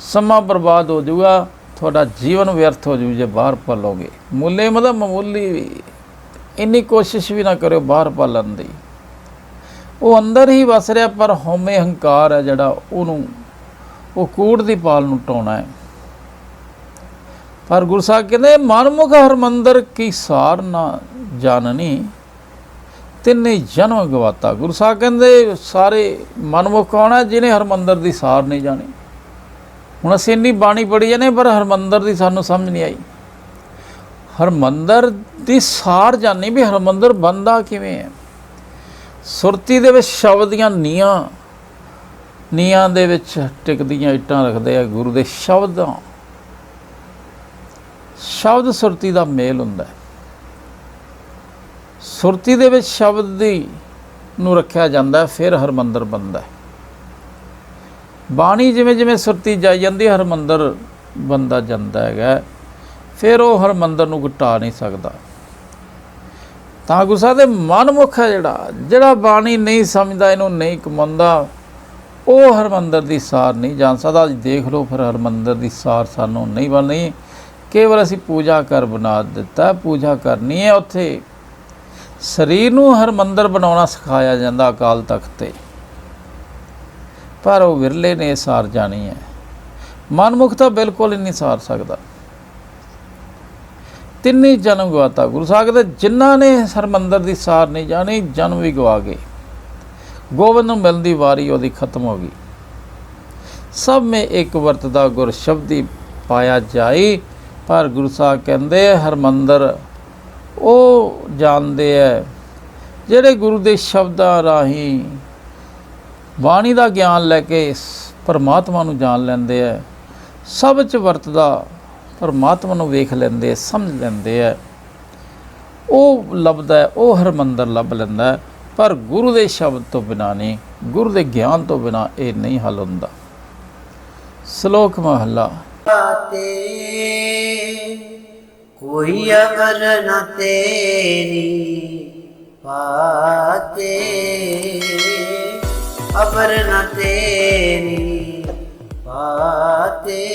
समा बर्बाद हो जाऊगा, थोड़ा जीवन व्यर्थ हो जाऊ जे बाहर पालोगे। मूले मतलब मामूली इन्नी कोशिश भी ना करो बाहर पालन दी, वो अंदर ही वस रहा, पर होमे हंकार है जड़ा वो कूड़ दी पाल नूं टोना है। पर गुरु साहब कहते मनमुख हरमंदर की सार ना जाननी, तिन्ने जन्म गवाता। गुरु साहब कहते सारे मनमुख कौन है जिन्हें हरमंदर की सार नहीं जानी। हुण असीं इन्नी बाणी पढ़ी जाने, पर हरमंदर की सानूं समझ नहीं आई। हरमंदर की सार जानी भी हरमंदर बनदा किवें है। ਸੁਰਤੀ ਦੇ ਵਿੱਚ ਸ਼ਬਦ ਦੀਆਂ ਨੀਆਂ ਦੇ ਵਿੱਚ ਟਿਕਦੀਆਂ ਇੱਟਾਂ ਰੱਖਦੇ ਆ ਗੁਰੂ ਦੇ ਸ਼ਬਦ ਸੁਰਤੀ ਦਾ ਮੇਲ ਹੁੰਦਾ। ਸੁਰਤੀ ਦੇ ਵਿੱਚ ਸ਼ਬਦ ਦੀ ਨੂੰ ਰੱਖਿਆ ਜਾਂਦਾ, ਫਿਰ ਹਰਮੰਦਰ ਬਣਦਾ। ਬਾਣੀ ਜਿਵੇਂ ਜਿਵੇਂ ਸੁਰਤੀ ਜਾਈ ਜਾਂਦੀ ਹਰਮੰਦਰ ਬਣਦਾ ਜਾਂਦਾ ਹੈਗਾ, ਫਿਰ ਉਹ ਹਰਮੰਦਰ ਨੂੰ ਘਟਾ ਨਹੀਂ ਸਕਦਾ। ਤਾਂ ਗੁਰੂ ਸਾਹਿਬ ਦੇ ਮਨਮੁਖ ਹੈ ਜਿਹੜਾ ਬਾਣੀ ਨਹੀਂ ਸਮਝਦਾ, ਇਹਨੂੰ ਨਹੀਂ ਕਮਾਉਂਦਾ, ਉਹ ਹਰਮੰਦਰ ਦੀ ਸਾਰ ਨਹੀਂ ਜਾਣ ਸਕਦਾ। ਅੱਜ ਦੇਖ ਲਓ ਫਿਰ ਹਰਮੰਦਰ ਦੀ ਸਾਰ ਸਾਨੂੰ ਨਹੀਂ ਬਣਨੀ। ਕੇਵਲ ਅਸੀਂ ਪੂਜਾ ਕਰ ਬਣਾ ਦਿੱਤਾ, ਪੂਜਾ ਕਰਨੀ ਹੈ। ਉੱਥੇ ਸਰੀਰ ਨੂੰ ਹਰਮੰਦਰ ਬਣਾਉਣਾ ਸਿਖਾਇਆ ਜਾਂਦਾ ਅਕਾਲ ਤਖਤ 'ਤੇ, ਪਰ ਉਹ ਵਿਰਲੇ ਨੇ ਸਾਰ ਜਾਣੀ ਹੈ। ਮਨਮੁਖ ਤਾਂ ਬਿਲਕੁਲ ਹੀ ਨਹੀਂ ਸਾਰ ਸਕਦਾ। ਤਿੰਨੇ ਜਨਮ ਗਵਾਤਾ ਗੁਰੂ ਸਾਹਿਬ ਦੇ, ਜਿਨ੍ਹਾਂ ਨੇ ਹਰਮੰਦਰ ਦੀ ਸਾਰ ਨਹੀਂ ਜਾਣੀ, ਜਨਮ ਵੀ ਗਵਾ ਗਏ। ਗੋਬਿੰਦ ਨੂੰ ਮਿਲਣ ਦੀ ਵਾਰੀ ਉਹਦੀ ਖਤਮ ਹੋ ਗਈ। ਸਭ ਮੇ ਇੱਕ ਵਰਤਦਾ ਗੁਰ ਸ਼ਬਦੀ ਪਾਇਆ ਜਾਈ। ਪਰ ਗੁਰੂ ਸਾਹਿਬ ਕਹਿੰਦੇ ਹਰਮੰਦਰ ਉਹ ਜਾਣਦੇ ਹੈ ਜਿਹੜੇ ਗੁਰੂ ਦੇ ਸ਼ਬਦਾਂ ਰਾਹੀਂ ਬਾਣੀ ਦਾ ਗਿਆਨ ਲੈ ਕੇ ਪਰਮਾਤਮਾ ਨੂੰ ਜਾਣ ਲੈਂਦੇ ਹੈ। ਸਭ 'ਚ ਵਰਤਦਾ ਪਰਮਾਤਮਾ ਨੂੰ ਵੇਖ ਲੈਂਦੇ, ਸਮਝ ਲੈਂਦੇ ਹੈ, ਉਹ ਲੱਭਦਾ ਹੈ, ਉਹ ਹਰਮੰਦਰ ਲੱਭ ਲੈਂਦਾ ਹੈ। ਪਰ ਗੁਰੂ ਦੇ ਸ਼ਬਦ ਤੋਂ ਬਿਨਾਂ ਨਹੀਂ, ਗੁਰੂ ਦੇ ਗਿਆਨ ਤੋਂ ਬਿਨਾਂ ਇਹ ਨਹੀਂ ਹੱਲ ਹੁੰਦਾ। ਸ਼ਲੋਕ ਮਹਲਾ। ਕੋਈ ਅਵਰ ਨ ਤੇਰੀ ਪਾਤੇ, ਅਵਰ ਨ ਤੇਰੀ ਪਾਤੇ।